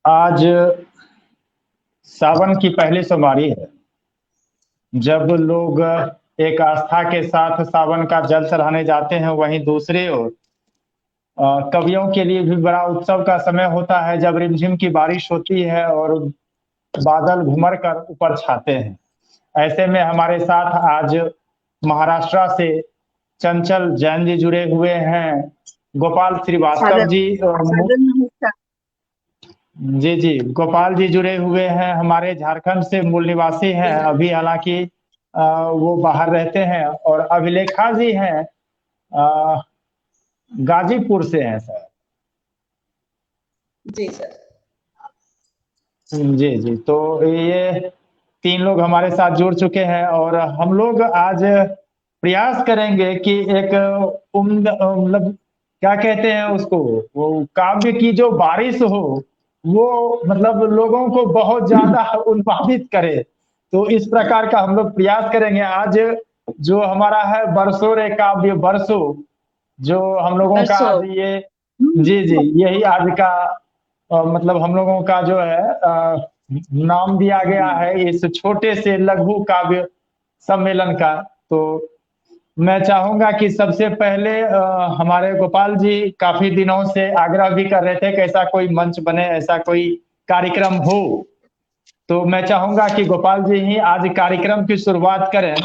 आज सावन की पहली सोमवारी है। जब लोग एक आस्था के साथ सावन का जल चढ़ाने जाते हैं, वहीं दूसरी ओर कवियों के लिए भी बड़ा उत्सव का समय होता है, जब रिमझिम की बारिश होती है और बादल घुमर कर ऊपर छाते हैं। ऐसे में हमारे साथ आज महाराष्ट्र से चंचल जैन जी जुड़े हुए हैं, गोपाल श्रीवास्तव जी जी जी, गोपाल जी जुड़े हुए हैं, हमारे झारखंड से मूल निवासी हैं, अभी हालांकि वो बाहर रहते हैं। और अभिलेखा जी हैं, गाजीपुर से हैं सर। जी सर। जी जी, तो ये तीन लोग हमारे साथ जुड़ चुके हैं और हम लोग आज प्रयास करेंगे कि एक मतलब क्या कहते हैं उसको, वो काव्य की जो बारिश हो, वो मतलब लोगों को बहुत ज्यादा उन्मादित करे। तो इस प्रकार का हम लोग प्रयास करेंगे। आज जो हमारा है बरसों रे काव्य बरसों, जो हम लोगों का आज ये जी जी, यही आज का मतलब हम लोगों का जो है नाम दिया गया है इस छोटे से लघु काव्य सम्मेलन का। तो मैं चाहूंगा कि सबसे पहले हमारे गोपाल जी काफी दिनों से आग्रह भी कर रहे थे कि ऐसा कोई मंच बने, ऐसा कोई कार्यक्रम हो। तो मैं चाहूंगा कि गोपाल जी ही आज कार्यक्रम की शुरुआत करें।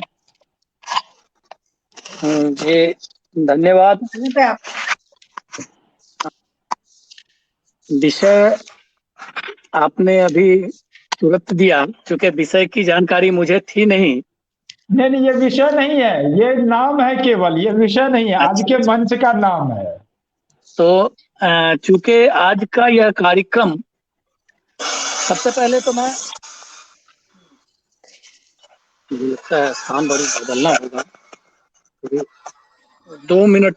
जी धन्यवाद। विषय आपने अभी तुरंत दिया, क्योंकि विषय की जानकारी मुझे थी नहीं। नहीं, ये विषय नहीं है, ये नाम है केवल, ये विषय नहीं है। आज के मंच का नाम है। तो चूंकि आज का यह कार्यक्रम, सबसे पहले तो मैं मुझे लगता है स्थान बड़ी बदलना होगा, 2 मिनट।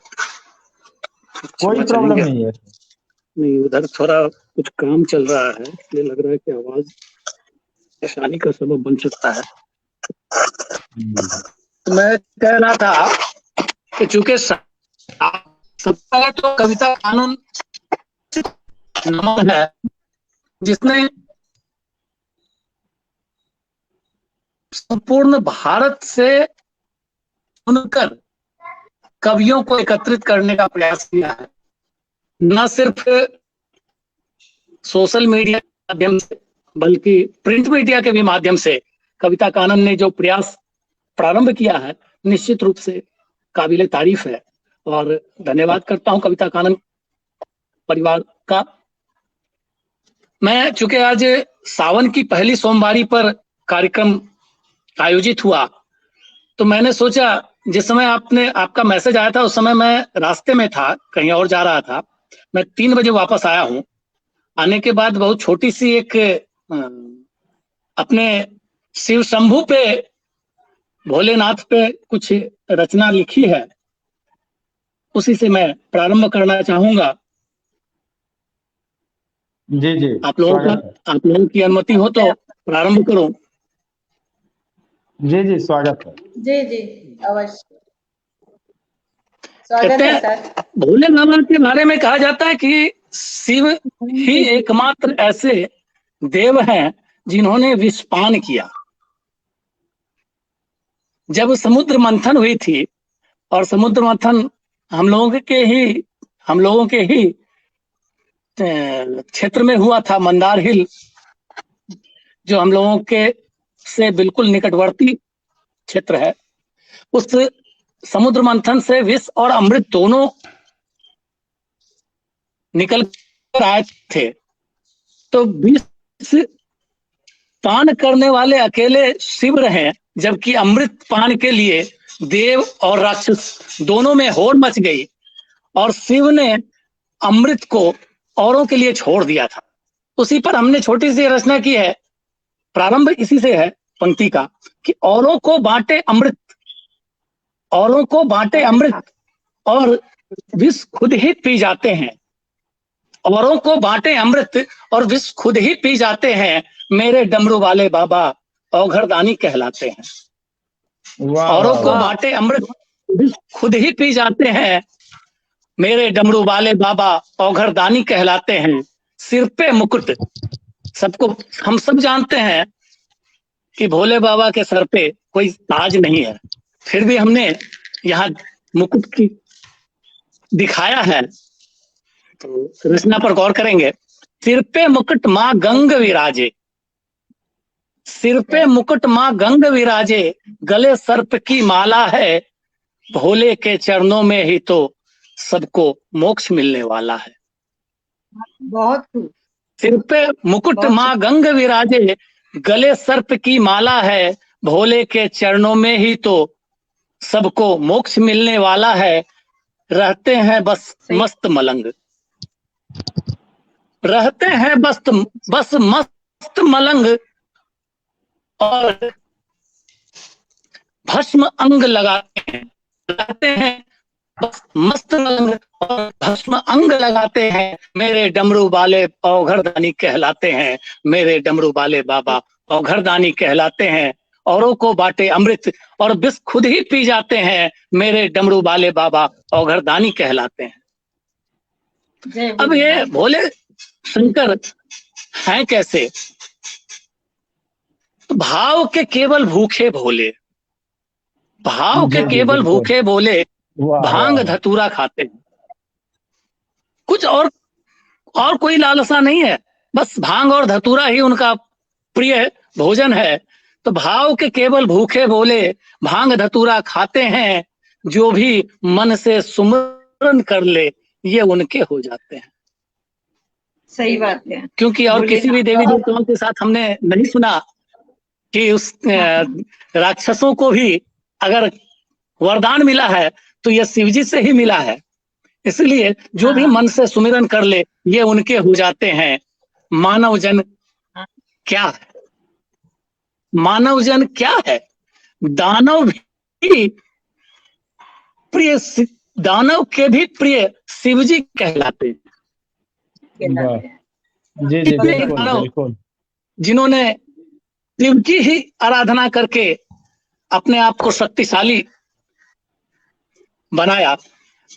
कोई प्रॉब्लम नहीं है। नहीं, उधर थोड़ा कुछ काम चल रहा है, इसलिए लग रहा है कि आवाज परेशानी का सबब बन सकता है। तो मैं कह रहा था कि चूंकि सबका तो कविता कानून नाम है, जिसने संपूर्ण भारत से सुनकर कवियों को एकत्रित करने का प्रयास किया है। न सिर्फ सोशल मीडिया के माध्यम से, बल्कि प्रिंट मीडिया के भी माध्यम से कविता कानन ने जो प्रयास प्रारंभ किया है, निश्चित रूप से काबिले तारीफ है। और धन्यवाद करता हूं कविता कानन परिवार का। मैं चूंकि आज सावन की पहली सोमवारी पर कार्यक्रम आयोजित हुआ, तो मैंने सोचा, जिस समय आपका मैसेज आया था उस समय मैं रास्ते में था, कहीं और जा रहा था। मैं 3 बजे वापस आया हूं। आने के बाद बहुत छोटी सी एक अपने शिव शंभू पे, भोलेनाथ पे कुछ रचना लिखी है, उसी से मैं प्रारंभ करना चाहूंगा। जी जी, आप लोगों की अनुमति हो तो प्रारंभ करो। जी जी, स्वागत है। जी जी, अवश्य स्वागत है सर। भोले बाबा के बारे में कहा जाता है कि शिव ही एकमात्र ऐसे देव हैं जिन्होंने विषपान किया। जब समुद्र मंथन हुई थी, और समुद्र मंथन हम लोगों के ही क्षेत्र में हुआ था, मंदार हिल, जो हम लोगों के से बिल्कुल निकटवर्ती क्षेत्र है। उस समुद्र मंथन से विष और अमृत दोनों निकल कर आए थे। तो विष पान करने वाले अकेले शिव रहे, जबकि अमृत पान के लिए देव और राक्षस दोनों में होड़ मच गई, और शिव ने अमृत को औरों के लिए छोड़ दिया था। उसी पर हमने छोटी सी रचना की है। प्रारंभ इसी से है पंक्ति का कि औरों को बांटे अमृत, औरों को बांटे अमृत और विष खुद ही पी जाते हैं। औरों को बांटे अमृत और विष खुद ही पी जाते हैं, मेरे डमरू वाले बाबा औघड़दानी कहलाते हैं। औरों को बांटे अमृत विष खुद ही पी जाते हैं, मेरे डमरू वाले बाबा औघड़दानी कहलाते हैं। सिर पे मुकुट। सबको, हम सब जानते हैं कि भोले बाबा के सर पे कोई ताज नहीं है, फिर भी हमने यहाँ मुकुट की दिखाया है, तो रचना पर गौर करेंगे। सिर पे मुकुट माँ गंग विराजे, सिर पे मुकुट माँ गंग विराजे, गले सर्प की माला है, भोले के चरणों में ही तो सबको मोक्ष मिलने वाला है। बहुत खूब। सिर पे मुकुट बहुत माँ गंग विराजे, गले सर्प की माला है, भोले के चरणों में ही तो सबको मोक्ष मिलने वाला है। रहते हैं बस सही। मस्त मलंग, रहते हैं बस मस्त मलंग, और भस्म अंग लगाते हैं। रहते हैं बस मस्त मलंग और भस्म अंग लगाते हैं, मेरे डमरू वाले औघरदानी कहलाते हैं, मेरे डमरू वाले बाबा औघरदानी कहलाते हैं। औरों को बांटे अमृत और विष खुद ही पी जाते हैं, मेरे डमरू वाले बाबा औघरदानी कहलाते हैं। जय अब ये भोलेनाथ। भोले शंकर हैं कैसे? तो भाव के केवल भूखे भोले, भाव के जी जी केवल बिल्कुल। भूखे भोले, वाह भांग वाह। धतूरा खाते हैं। कुछ और कोई लालसा नहीं है, बस भांग और धतूरा ही उनका प्रिय भोजन है। तो भाव के केवल भूखे भोले, भांग धतूरा खाते हैं, जो भी मन से सुमरन कर ले ये उनके हो जाते हैं। सही बात है। क्योंकि और किसी भी देवी देवताओं के साथ हमने नहीं सुना कि उस राक्षसों को भी अगर वरदान मिला है तो यह शिवजी से ही मिला है। इसलिए जो भी मन से सुमिरन कर ले ये उनके हो जाते हैं। मानव जन क्या है? मानव जन क्या है? दानव भी प्रिय, दानव के भी प्रिय शिवजी कहलाते हैं। वाह। जी जी कितने बिल्कुल दानव बिल्कुल। जिन्होंने शिव की ही आराधना करके अपने आप को शक्तिशाली बनाया।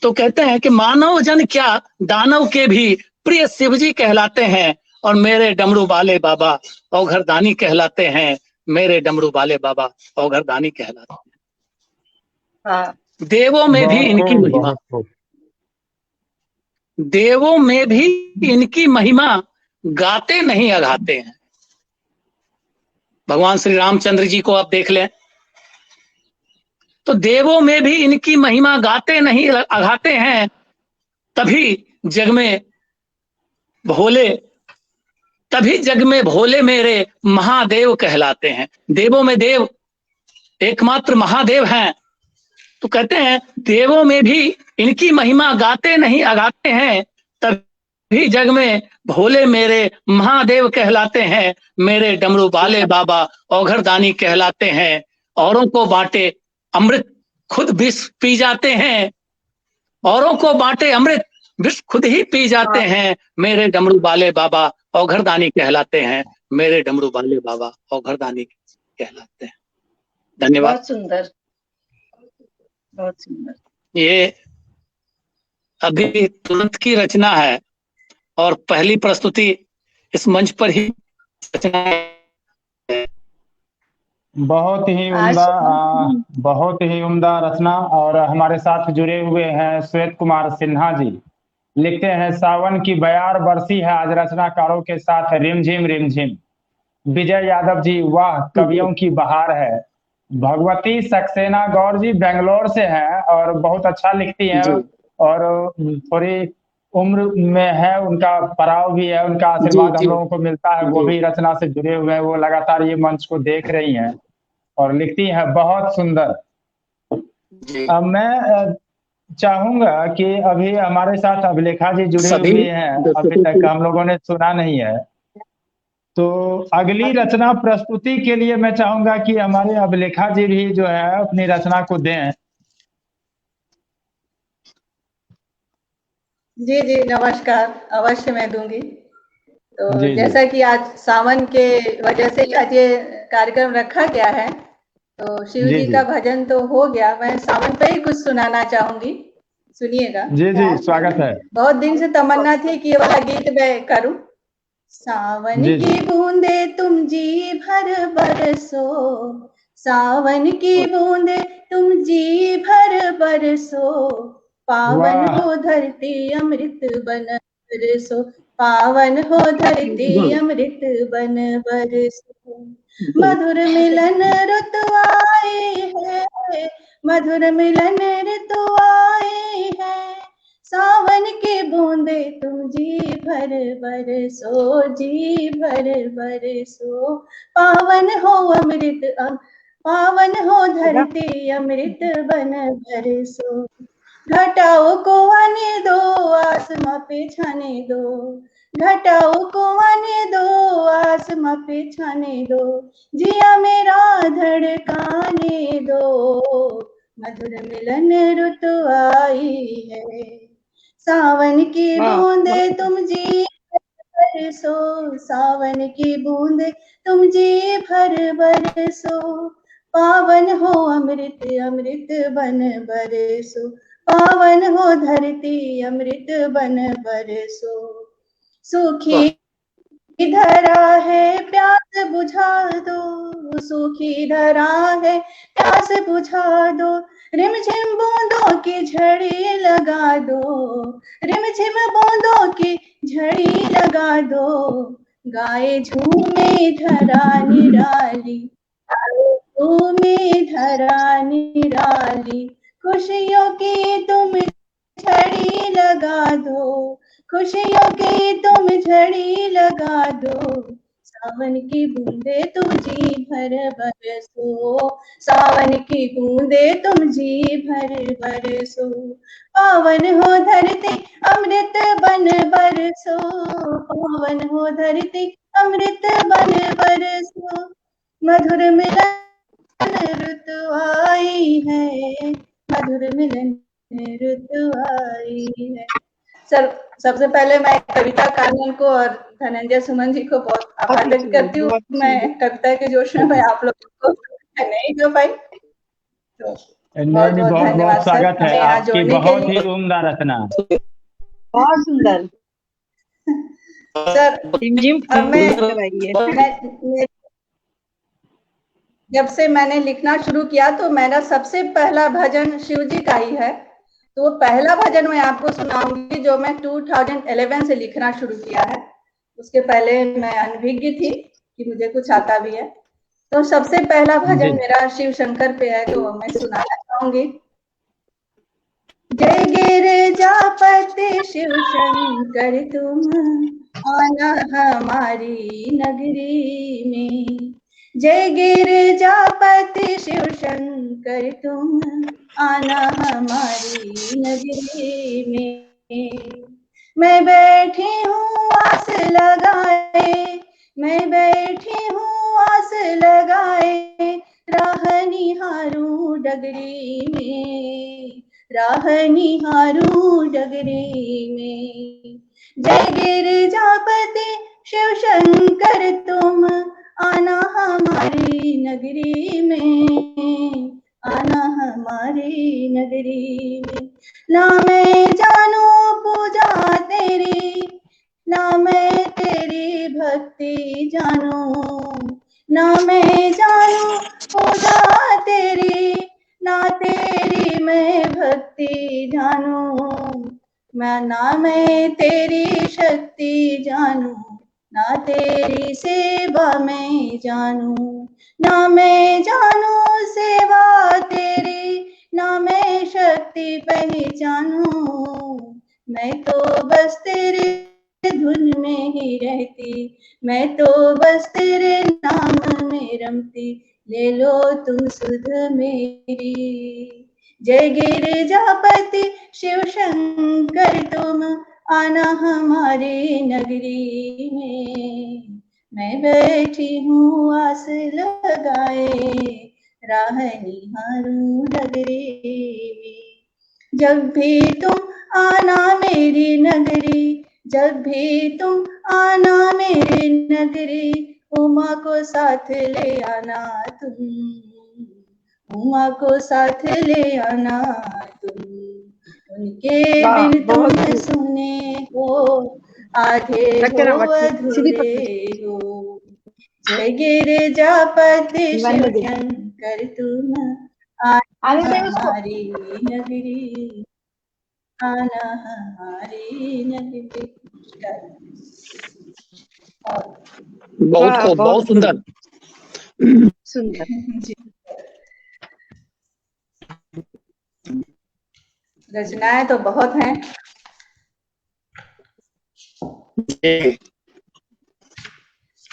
तो कहते हैं कि मानव जन क्या, दानव के भी प्रिय शिवजी कहलाते हैं, और मेरे डमरू वाले बाबा औघरदानी कहलाते हैं, मेरे डमरू वाले बाबा औघरदानी कहलाते हैं। हाँ। देवों में भी बहुत इनकी खूब महिमा, बहुत खूब। देवों में भी इनकी महिमा, गाते नहीं अघाते हैं। भगवान श्री रामचंद्र जी को आप देख लें, तो देवों में भी इनकी महिमा, गाते नहीं अघाते हैं, तभी जग में भोले, तभी जग में भोले मेरे महादेव कहलाते हैं। देवों में देव एकमात्र महादेव हैं। तो कहते हैं देवों में भी इनकी महिमा, गाते नहीं अगाते हैं, तभी जग में भोले मेरे महादेव कहलाते हैं, मेरे डमरू वाले बाबा औघरदानी कहलाते हैं। औरों को बांटे अमृत खुद विष पी जाते हैं, औरों को बांटे अमृत विष खुद ही पी जाते हैं, मेरे डमरू वाले बाबा औघरदानी कहलाते हैं, मेरे डमरू वाले बाबा औघरदानी कहलाते हैं। धन्यवाद। बहुत सुंदर, बहुत सुंदर। ये अभी तुरंत की रचना है और पहली प्रस्तुति इस मंच पर ही रचना है। बहुत ही उम्दा, बहुत ही उम्दा रचना। और हमारे साथ जुड़े हुए हैं श्वेत कुमार सिन्हा जी। लिखते हैं सावन की बयार बरसी है आज रचनाकारों के साथ रिमझिम रिमझिम। विजय यादव जी, वाह कवियों की बहार है। भगवती सक्सेना गौर जी बेंगलोर से हैं और बहुत अच्छा लिखती हैं, और थोड़ी उम्र में है, उनका पड़ाव भी है, उनका आशीर्वाद हम लोगों को मिलता है। वो भी रचना से जुड़े हुए हैं, वो लगातार ये मंच को देख रही हैं और लिखती हैं बहुत सुंदर। अब मैं चाहूंगा कि अभी हमारे साथ अभिलेखा जी जुड़े हुए हैं, अभी तक हम लोगों ने सुना नहीं है, तो अगली रचना प्रस्तुति के लिए मैं चाहूंगा कि हमारे अभिलेखा जी भी जो है अपनी रचना को दें। जी जी नमस्कार, अवश्य मैं दूंगी। तो जी, जैसा कि आज सावन के वजह से आज ये कार्यक्रम रखा गया है, तो शिव जी का भजन तो हो गया, मैं सावन पे ही कुछ सुनाना चाहूंगी, सुनिएगा। जी जी स्वागत है। बहुत दिन से तमन्ना थी कि ये वाला गीत मैं करूं, सावन जी की बूंदे तुम जी भर बरसो, सावन की बूंदे तुम जी भर बरसो, पावन वाह हो धरती अमृत बन बरसो, पावन हो धरती अमृत बन बरसो। मधुर मिलन ऋतु आई है, मधुर मिलन ऋतु आई है, सावन की बूंदे तुम जी भर बरसो, जी भर बरसो, पावन हो अमृत पावन हो धरती अमृत बन बरसो। घटाओ को आने दो, आसमां पे छाने दो, घटाओ को आने दो, आसमां पे छाने दो, जिया मेरा धड़काने दो, मधुर मिलन ऋतु आई है, सावन की बूंदे तुम जी बरसो, सावन की बूंदे तुम जी भर बरसो, पावन हो अमृत अमृत बन बरसो, पावन हो धरती अमृत बन बरसो। सूखी धरा है प्यास बुझा दो, सूखी धरा है प्यास बुझा दो, रिमझिम बूंदों की झड़ी लगा दो, रिमझिम बूंदों की झड़ी लगा दो, गाए झूमे धरा निराली, झूमे धरा निराली, खुशियों की तुम झड़ी लगा दो, खुशियों की तुम झड़ी लगा दो, सावन की बूंदे तुम जी भर बरसो, सावन की बूंदे तुम जी भर बरसो, पावन हो धरती अमृत बन बरसो, पावन हो धरती अमृत बन बरसो, मधुर मिलन ऋतु आई है, मधुर मिलन ऋतु आई है। सर, सबसे पहले मैं कविता कानन को और धनंजय सुमन जी को बहुत आभार व्यक्त करती हूँ। मैं कविता के जोश में मैं आप लोगों को नहीं दे पाई, तो बहुत बहुत बहुत धन्यवाद बहुत सर स्वागत है हमें यहाँ आपकी, जोड़ने के बहुत ही लिए। उम्दा रचना। बहुत सुंदर सर, अब जब से मैंने लिखना शुरू किया तो मेरा सबसे पहला भजन शिव जी का ही है, तो वो पहला भजन मैं आपको सुनाऊंगी जो मैं 2011 से लिखना शुरू किया है। उसके पहले मैं अनभिज्ञ थी कि मुझे कुछ आता भी है, तो सबसे पहला भजन मेरा शिव शंकर पे है, तो मैं सुनाना चाहूंगी। जय गिरिजापति शिव शंकर तुम आना हमारी नगरी में, जय गिरिजापति शिव शंकर तुम आना हमारी नगरी में। मैं बैठी हूँ आस लगाए, मैं बैठी हूँ आस लगाए, राह निहारूं डगरी में, राह निहारूं डगरी में। जय गिरिजापति शिव शंकर तुम आना हमारी नगरी में, आना हमारी नगरी में। ना मैं जानू पूजा तेरी, ना मैं तेरी भक्ति जानू, ना मैं जानू पूजा तेरी, ना तेरी मैं भक्ति जानू, ना मैं तेरी शक्ति जानू, ना तेरी सेवा मैं जानू, ना मैं जानू सेवा तेरी, ना मैं शक्ति पहचानू, मैं तो बस तेरे धुन में ही रहती, मैं तो बस तेरे नाम में रमती, ले लो तुम सुध मेरी। जय गिरिजापति शिव शंकर तुम आना हमारी नगरी में, मैं बैठी हूँ आस लगाए, राह निहारूं नगरी में। जब भी तुम आना मेरी नगरी, जब भी तुम आना मेरी नगरी, उमा को साथ ले आना तुम, उमा को साथ ले आना तुम, उनके बिन तुम सुने हो आधे हो अधूरे हो। जय गिरिजापति शिव शंकर तुम आना हमारी नगरी, आना हमारी नगरी। बहुत सुंदर। रचनाएं तो बहुत हैं।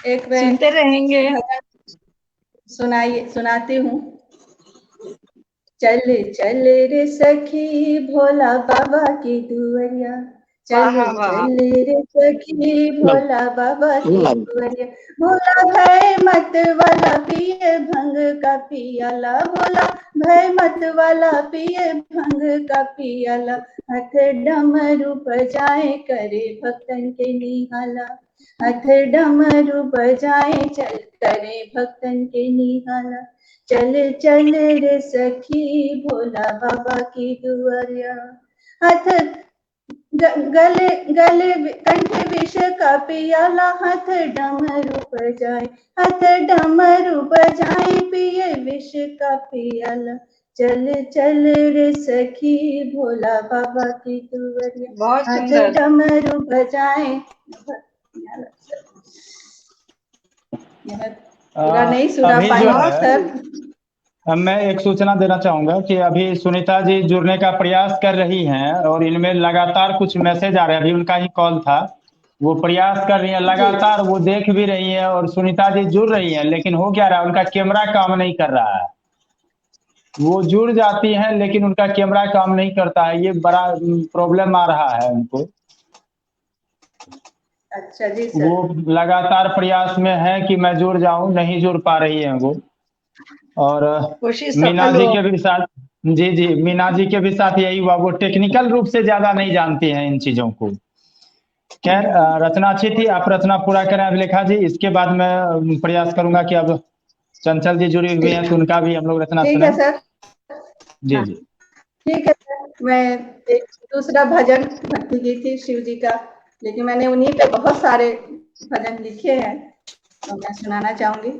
एक सुनते रहेंगे। सुनाती हूँ। चल चल रे सखी भोला बाबा की दुआरिया, चल चल रे सखी भोला बाबा की दुआरिया। भोला भय मत वाला पिए भंग का पियाला, भोला भय मत वाला पिए भंग का पियाला। हाथ डमरू बजाए करे भक्तन के निहाला, हाथ डमरू बजाए चल करे भक्तन के निहाला। चल चल रे सखी भोला बाबा की दुआरिया। हाथ गले गले कंठे विष का पियाला, हाथ डमरू बजाए, हाथ डमरू बजाए पिए विष का पियाला। चल चल रे सखी भोला बाबा की दुआरिया, हाथ डमरू बजाए। पूरा नहीं सुना पाई सर। मैं एक सूचना देना चाहूंगा कि अभी सुनीता जी जुड़ने का प्रयास कर रही हैं और इनमें लगातार कुछ मैसेज आ रहे हैं। अभी उनका ही कॉल था, वो प्रयास कर रही हैं लगातार, वो देख भी रही हैं और सुनीता जी जुड़ रही हैं, लेकिन हो क्या रहा है, उनका कैमरा काम नहीं कर रहा है। वो जुड़ जाती हैं लेकिन उनका कैमरा काम नहीं करता है, ये बड़ा प्रॉब्लम आ रहा है उनको। अच्छा जी सर। वो लगातार प्रयास में है कि मैं जुड़ जाऊं, नहीं जुड़ पा रही है वो। और मीना जी के भी साथ, जी जी, मीना जी के भी साथ यही हुआ, वो टेक्निकल रूप से ज्यादा नहीं जानती हैं इन चीजों को। खैर रचना अच्छी थी, आप रचना पूरा करें अभिलेखा जी, इसके बाद मैं प्रयास करूंगा कि अब चंचल जी जुड़ी हुई हैं तो उनका भी हम लोग रचना सुने। ठीक है सर। जी जी ठीक है सर। मैं एक दूसरा भजन भक्ति की थी शिव जी का, लेकिन मैंने उन्हीं पे बहुत सारे भजन लिखे हैं तो मैं सुनाना चाहूंगी।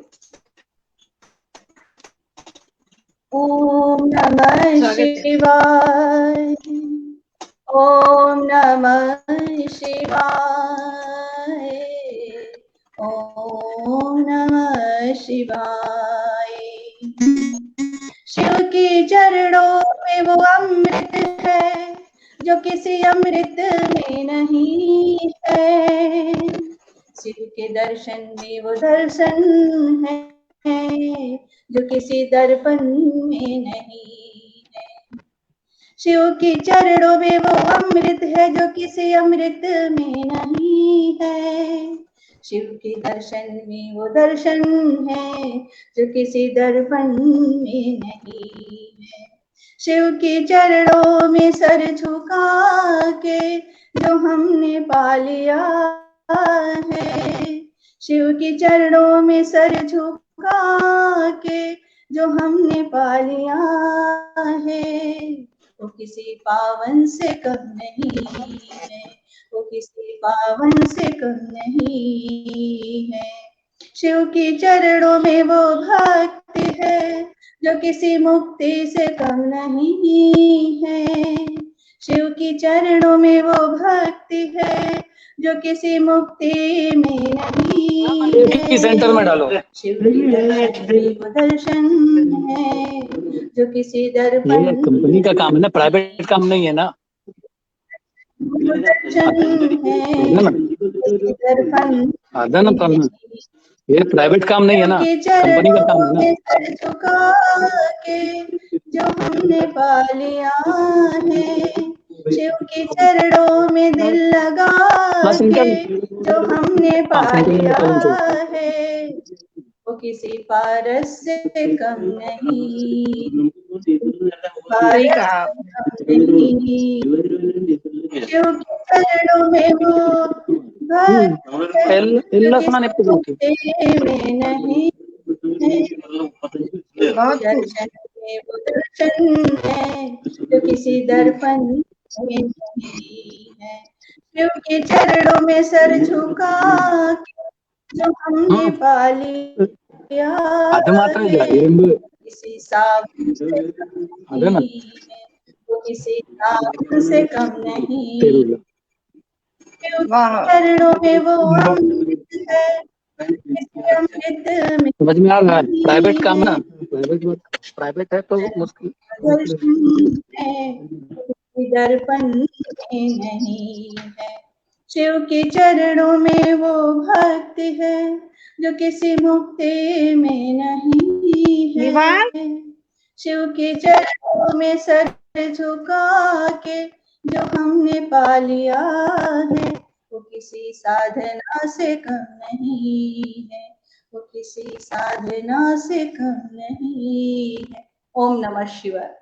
ओम नमः शिवाय, ओम नमः शिवाय, ओम नमः शिवाय। शिव के चरणों में वो अमृत है जो किसी अमृत में नहीं है। शिव के दर्शन में वो दर्शन है जो किसी दर्पण में नहीं है। शिव के चरणों में वो अमृत है जो किसी अमृत में नहीं है। शिव के दर्शन में वो दर्शन है जो किसी दर्पण में नहीं है। शिव के चरणों में सर झुका के जो हमने पा लिया है, शिव के चरणों में सर झुका के जो हमने पा लिया है, वो किसी पावन से कम नहीं है, वो किसी पावन से कम नहीं है। शिव के चरणों में वो भक्ति है जो किसी मुक्ति से कम नहीं है। शिव के चरणों में वो भक्ति है जो किसी मुक्ति में नहीं है। सेंटर में डालो। शिव की वो दर्शन है जो किसी दर्पण, ये कंपनी का काम है ना, प्राइवेट काम नहीं है ना। दर्शन है दर्पण, ये प्राइवेट काम नहीं है ना, कंपनी का काम है ना। सर झुका के जो हमने पा लिया है, शिव के चरणों में दिल लगा के जो हमने पा लिया है, वो किसी पारस से कम नहीं, शिव के चरणों में वो नहीं दर्शन है जो किसी दर्पण नहीं है। शिव के चरणों में सर झुका के जो हमने पा लिया है, किसी साबुन से कम नहीं है, वो किसी साबुन से कम नहीं। शिव के चरणों में वो अमृत है, किसी अमृत में समझ में आ रहा है? प्राइवेट काम ना, प्राइवेट है तो मुश्किल। दर्पण नहीं है। शिव के चरणों में वो भक्त है जो किसी मुक्ति में नहीं है। शिव के चरणों में सर झुका के जो हमने पा लिया है, वो किसी साधना से कम नहीं है, वो किसी साधना से कम नहीं है। ओम नमः शिवाय।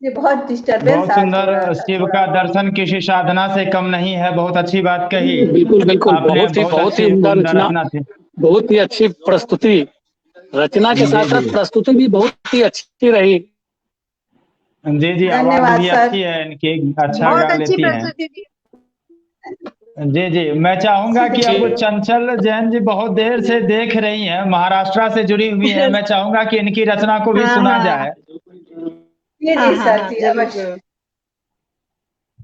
ये बहुत डिस्टर्बेंस। बहुत सुंदर। शिव का दर्शन किसी साधना से कम नहीं है। बहुत अच्छी बात कही। बिल्कुल बिल्कुल। आपने बहुत ही रचना थी। बहुत ही अच्छी प्रस्तुति, रचना के साथ साथ प्रस्तुति भी बहुत ही अच्छी रही। जी जी, आवाज भी अच्छी है इनकी, अच्छा गा लेती हैं। जी जी, मैं चाहूंगा कि अब चंचल जैन जी बहुत देर से देख रही हैं, महाराष्ट्र से जुड़ी हुई हैं। मैं चाहूंगा कि इनकी रचना को भी सुना जाए।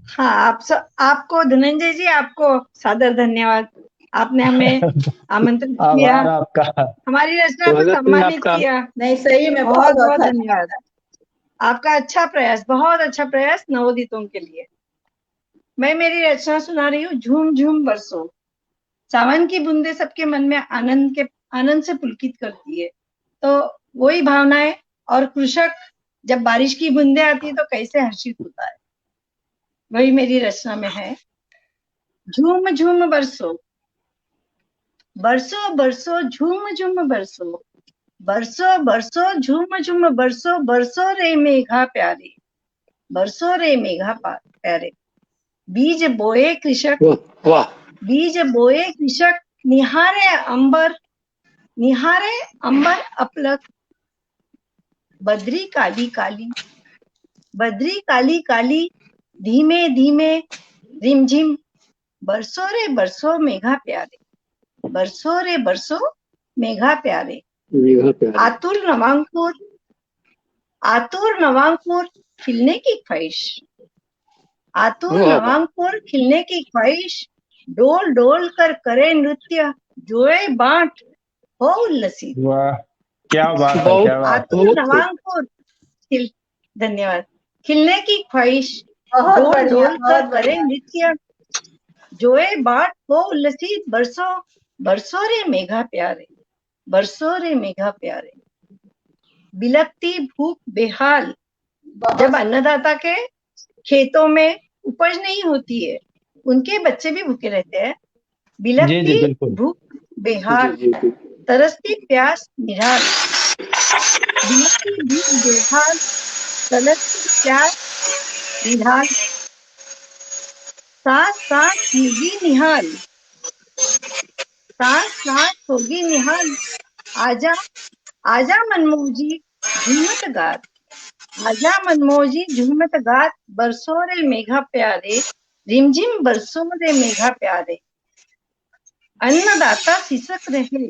हाँ, आपको धनंजय जी, आपको सादर धन्यवाद। आपने हमें आमंत्रित किया, हमारी रचना को सम्मानित किया। नहीं, सही में बहुत बहुत धन्यवाद। आपका अच्छा प्रयास, बहुत अच्छा प्रयास नवोदितों के लिए। मैं मेरी रचना सुना रही हूँ, झूम झूम बरसो। सावन की बूंदे सबके मन में आनंद से पुलकित करती है। तो वही भावनाएं, और कृषक जब बारिश की बूंदे आती है तो कैसे हर्षित होता है, वही मेरी रचना में है। झूम झूम बरसो, बरसो बरसो झूम झूम बरसो, बरसो बरसो झूम झूम बरसो, बरसो रे मेघा प्यारे, बरसो रे मेघा प्यारे। बीज बोए कृषक, बीज बोए कृषक, निहारे अंबर अपलक। बद्री काली काली, बद्री काली काली, धीमे धीमे रिमझिम। बरसो रे बरसो मेघा प्यारे, बरसो रे बरसो मेघा प्यारे। आतुर नवांकुर खिलने की ख्वाहिश, आतुर नवांकुर खिलने की ख्वाहिश। डोल डोल कर करे नृत्य, जोए बांट हो उल्लसित। वाह, क्या बात है, क्या बात। आतुर नवांकुर धन्यवाद। खिलने की ख्वाहिश, डोल डोल कर करे नृत्य, जोए बांट हो उल्लसित। बरसो बरसो रे मेघा प्यारे, बरसो रे मेघा प्यारे। बिलकती भूख बेहाल, जब अन्नदाता के खेतों में उपज नहीं होती है, उनके बच्चे भी भूखे रहते हैं। बिलकती भूख बेहाल, तरसती प्यास निराल। बिलकती भूख बेहाल, तरसती प्यास निराल। सांस सांस होगी निहाल, सांस सांस होगी निहाल। आजा आजा मनमोजी झूमत गात, आजा मनमोजी झूमत गात। बरसो रे मेघा प्यारे, रिमझिम बरसो रे मेघा प्यारे। अन्नदाता सिसक रहे,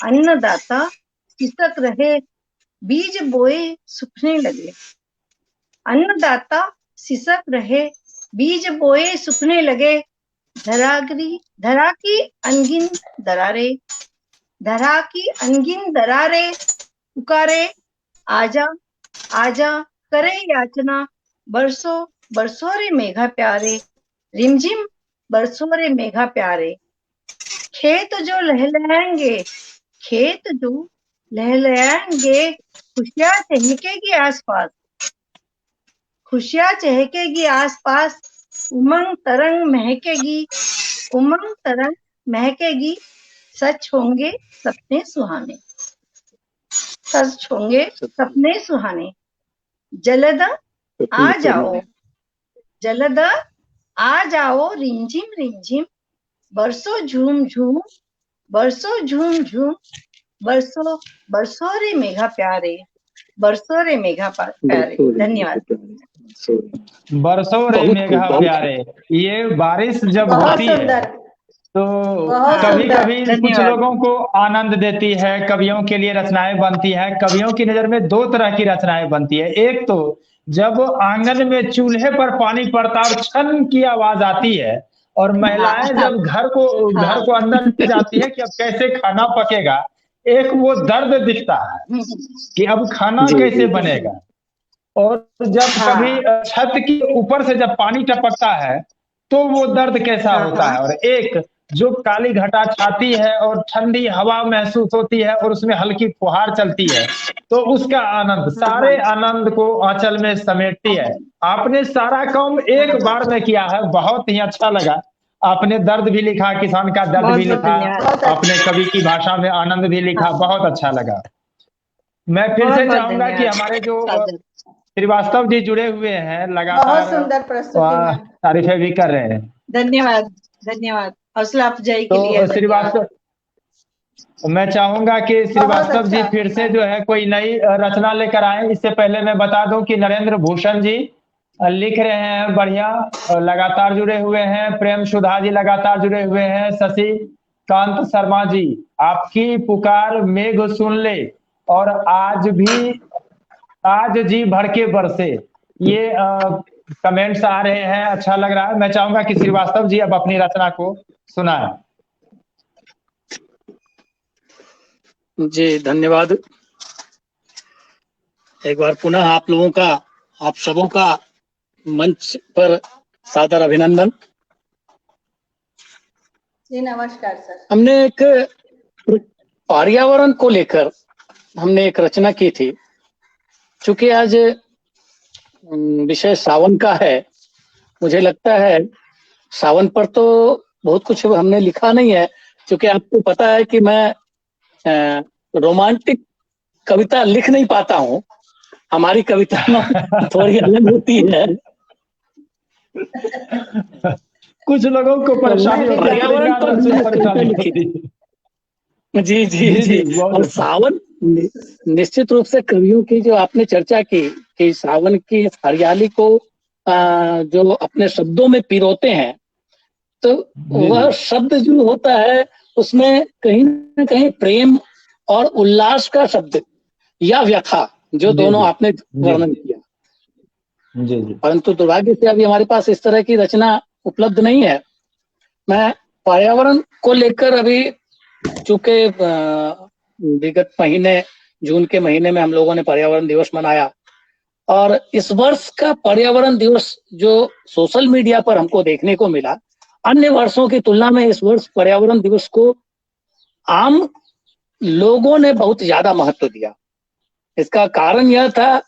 अन्नदाता सिसक रहे, बीज बोए सूखने लगे। अन्नदाता सिसक रहे, बीज बोए सूखने लगे। धरा की अनगिन दरारे, धरा की अनगिन दरारे पुकारे। आजा आजा करे याचना, बरसो बरसो रे मेघा प्यारे, रिमझिम बरसो रे मेघा प्यारे। खेत जो लहलहाएंगे, खेत जो लहलहाएंगे, खुशियां चहकेगी आसपास, खुशियां चहकेगी आसपास। उमंग तरंग महकेगी, उमंग तरंग महकेगी। सच होंगे सपने सुहाने, सच होंगे सपने सुहाने। जलद आ जाओ, जलद आ जाओ, रिमझिम रिमझिम बरसो झूम झूम, बरसो झूम झूम। बरसो बरसो रे मेघा प्यारे, बरसो रे मेघा प्यारे। धन्यवाद। बरसों रे बहुत खूब, मेघा बहुत प्यारे। ये बारिश जब बहुत होती है सुंदर, तो बहुत कभी सुंदर। कभी कुछ धन्यवाद। लोगों को आनंद देती है, कवियों के लिए रचनाएं बनती है। कवियों की नजर में दो तरह की रचनाएं बनती है। एक तो जब आंगन में चूल्हे पर पानी पड़ता और छन की आवाज आती है और महिलाएं हाँ, जब घर को अंदर जाती है कि अब कैसे खाना पकेगा, एक वो दर्द दिखता है कि अब खाना जी कैसे जी बनेगा। और जब कभी हाँ, छत के ऊपर से जब पानी टपकता है तो वो दर्द कैसा हाँ, होता है। हाँ, और एक जो काली घटा छाती है और ठंडी हवा महसूस होती है और उसमें हल्की फुहार चलती है, तो उसका आनंद सारे हाँ, आनंद को आंचल में समेटती है। आपने सारा काम एक हाँ, बार में किया है, बहुत ही अच्छा लगा। आपने दर्द भी लिखा, किसान का दर्द बहुत भी बहुत लिखा, धन्यवाद। बहुत अच्छा। आपने कवि की भाषा में आनंद भी लिखा, हाँ, बहुत अच्छा लगा। मैं फिर बहुत से बहुत चाहूंगा कि धन्यवाद हमारे जो सादर। श्रीवास्तव जी जुड़े हुए हैं, बहुत लगातार सुंदर प्रस्तुति मैम। तारीफें भी कर रहे हैं। धन्यवाद, धन्यवाद, हौसला अफजाई के लिए तो धन्यवाद। मैं चाहूंगा कि बहुत श्रीवास्तव जी अच्छा फिर से मैम। जो है कोई नई रचना लेकर आए। इससे पहले मैं बता दूं कि नरेंद्र भूषण जी लिख रहे हैं बढ़िया, लगातार जुड़े हुए हैं। प्रेम सुधा जी लगातार जुड़े हुए हैं। शशि कांत शर्मा जी, आपकी पुकार मेघ सुन ले, और आज जी भर के बरसे, ये कमेंट्स आ रहे हैं। अच्छा लग रहा है। मैं चाहूंगा कि श्रीवास्तव जी अब अपनी रचना को सुनाएं। जी धन्यवाद। एक बार पुनः आप लोगों का, आप सबों का मंच पर सादर अभिनंदन। जी नमस्कार सर। हमने एक पर्यावरण को लेकर हमने एक रचना की थी। चूंकि आज विषय सावन का है, मुझे लगता है सावन पर तो बहुत कुछ हमने लिखा नहीं है, क्योंकि आपको पता है कि मैं रोमांटिक कविता लिख नहीं पाता हूँ। हमारी कविता थोड़ी अलग होती है। कुछ लोगों को तो परेशानी होती है, पर्यावरण श्रृंगार पर रस में हमने कविता परेशानी लिखी होती थी। है। जी जी जी जी। जी, बहुत और अच्छा। सावन, निश्चित रूप से कवियों की जो आपने चर्चा की कि सावन की हरियाली को जो अपने शब्दों में पिरोते हैं, तो जी वह जी शब्द जो होता है उसमें कहीं ना कहीं प्रेम और उल्लास का शब्द या व्यथा, जो जी दोनों जी आपने जी वर्णन किया। जी जी परंतु दुर्भाग्य से अभी हमारे पास इस तरह की रचना उपलब्ध नहीं है। मैं पर्यावरण को लेकर अभी, चूंकि विगत महीने जून के महीने में हम लोगों ने पर्यावरण दिवस मनाया, और इस वर्ष का पर्यावरण दिवस जो सोशल मीडिया पर हमको देखने को मिला, अन्य वर्षों की तुलना में इस वर्ष पर्यावरण दिवस को आम लोगों ने बहुत ज्यादा महत्व दिया। इसका कारण यह था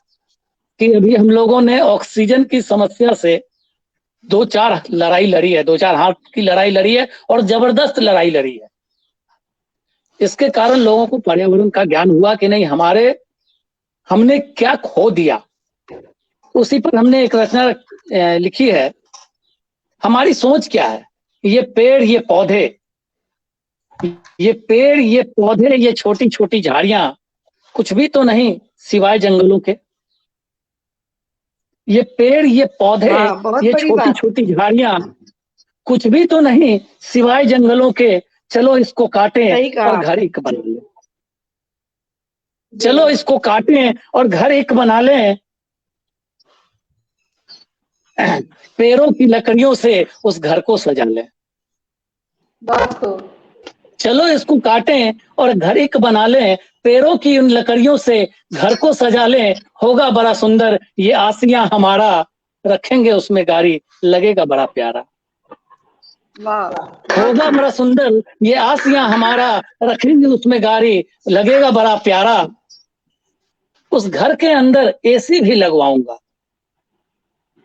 कि अभी हम लोगों ने ऑक्सीजन की समस्या से दो चार लड़ाई लड़ी है, दो चार हाथ की लड़ाई लड़ी है, और जबरदस्त लड़ाई लड़ी है। इसके कारण लोगों को पर्यावरण का ज्ञान हुआ कि नहीं, हमने क्या खो दिया। उसी पर हमने एक रचना लिखी है। हमारी सोच क्या है, ये पेड़, ये पौधे, ये छोटी छोटी झाड़ियां कुछ भी तो नहीं सिवाय जंगलों के। ये पेड़, ये पौधे, वाह, बहुत ये बड़ी छोटी बात। छोटी झाड़ियां कुछ भी तो नहीं सिवाय जंगलों के। चलो इसको काटें सही कहा और घर आपने। एक बना लें। जी चलो इसको काटें और घर एक बना लें। पेड़ों की लकड़ियों से उस घर को सजा लें। बहुत खूब। चलो इसको काटें और घर एक बना लें। पेड़ों की उन लकड़ियों से घर को सजा लें। होगा बड़ा सुंदर ये आसियां हमारा, रखेंगे उसमें गाड़ी, लगेगा बड़ा प्यारा। वाह, होगा बड़ा सुंदर ये आसियां हमारा, रखेंगे उसमें गाड़ी, लगेगा बड़ा प्यारा। उस घर के अंदर एसी भी लगवाऊंगा।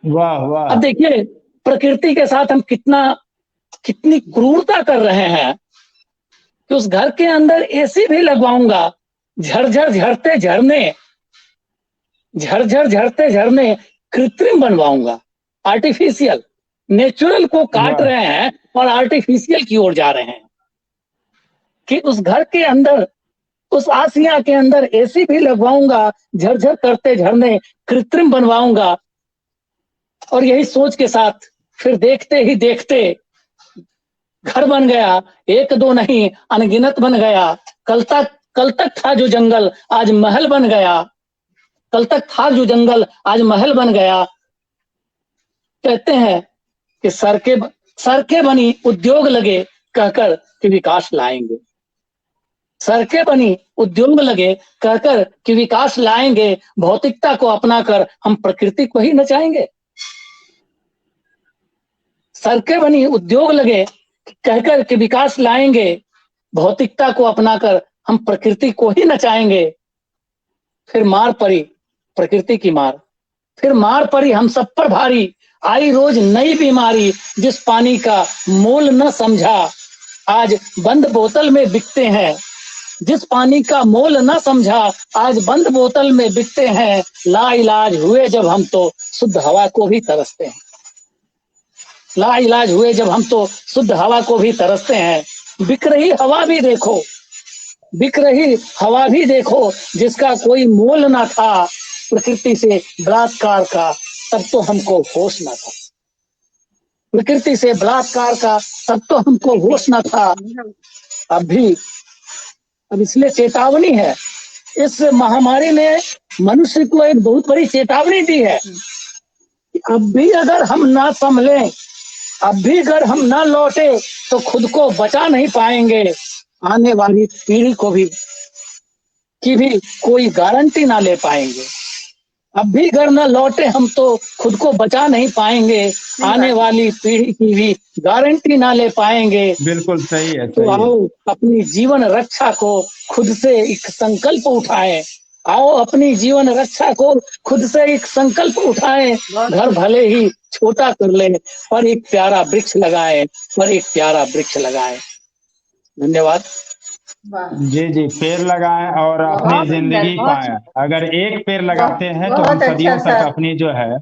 वाह वाह। अब देखिए प्रकृति के साथ हम कितनी क्रूरता कर रहे हैं कि उस घर के अंदर एसी भी लगवाऊंगा। झरझर झरते झरने कृत्रिम बनवाऊंगा। आर्टिफिशियल, नेचुरल को काट वाह रहे हैं और आर्टिफिशियल की ओर जा रहे हैं कि उस घर के अंदर, उस आसिया के अंदर एसी भी लगवाऊंगा। झरझर करते झरने कृत्रिम बनवाऊंगा। और यही सोच के साथ फिर देखते ही देखते घर बन गया, एक दो नहीं अनगिनत बन गया। कल तक था जो जंगल आज महल बन गया, कल तक था जो जंगल आज महल बन गया। कहते हैं कि सड़कें बनी उद्योग लगे कहकर कि विकास लाएंगे, सड़कें बनी उद्योग लगे कहकर कि विकास लाएंगे, भौतिकता को अपनाकर हम प्रकृति को ही नचाएंगे। सड़कें बनी उद्योग लगे कहकर कि विकास लाएंगे, भौतिकता को अपनाकर हम प्रकृति को ही नचाएंगे। फिर मार पड़ी प्रकृति की मार, फिर मार पड़ी हम सब पर भारी, आई रोज नई बीमारी, जिस पानी का मोल न समझा आज बंद बोतल में बिकते हैं, जिस पानी का मोल न समझा आज बंद बोतल में बिकते हैं। लाइलाज हुए जब हम तो शुद्ध हवा को भी तरसते हैं, लाइलाज हुए जब हम तो शुद्ध हवा को भी तरसते हैं। बिक रही हवा भी देखो, बिक रही हवा भी देखो, जिसका कोई मोल ना था, प्रकृति से बलात्कार का तब तो हमको होश ना था, प्रकृति से बलात्कार का तब तो हमको होश ना था। अब इसलिए चेतावनी है, इस महामारी ने मनुष्य को एक बहुत बड़ी चेतावनी दी है कि अब भी अगर हम ना संभलें, अब भी अगर हम ना लौटे तो खुद को बचा नहीं पाएंगे, आने वाली पीढ़ी को भी की भी कोई गारंटी ना ले पाएंगे। अब भी घर न लौटे हम तो खुद को बचा नहीं पाएंगे, आने वाली पीढ़ी की भी गारंटी ना ले पाएंगे। बिल्कुल सही है, तो आओ अपनी जीवन रक्षा को खुद से एक संकल्प उठाएं, आओ अपनी जीवन रक्षा को खुद से एक संकल्प उठाएं। घर भले ही छोटा कर ले पर एक प्यारा वृक्ष लगाएं, पर एक प्यारा वृक्ष लगाएं। धन्यवाद। जी जी, पेड़ लगाएं और अपनी जिंदगी पाएं। अगर एक पेड़ लगाते हैं तो हम सदियों तक अपनी जो है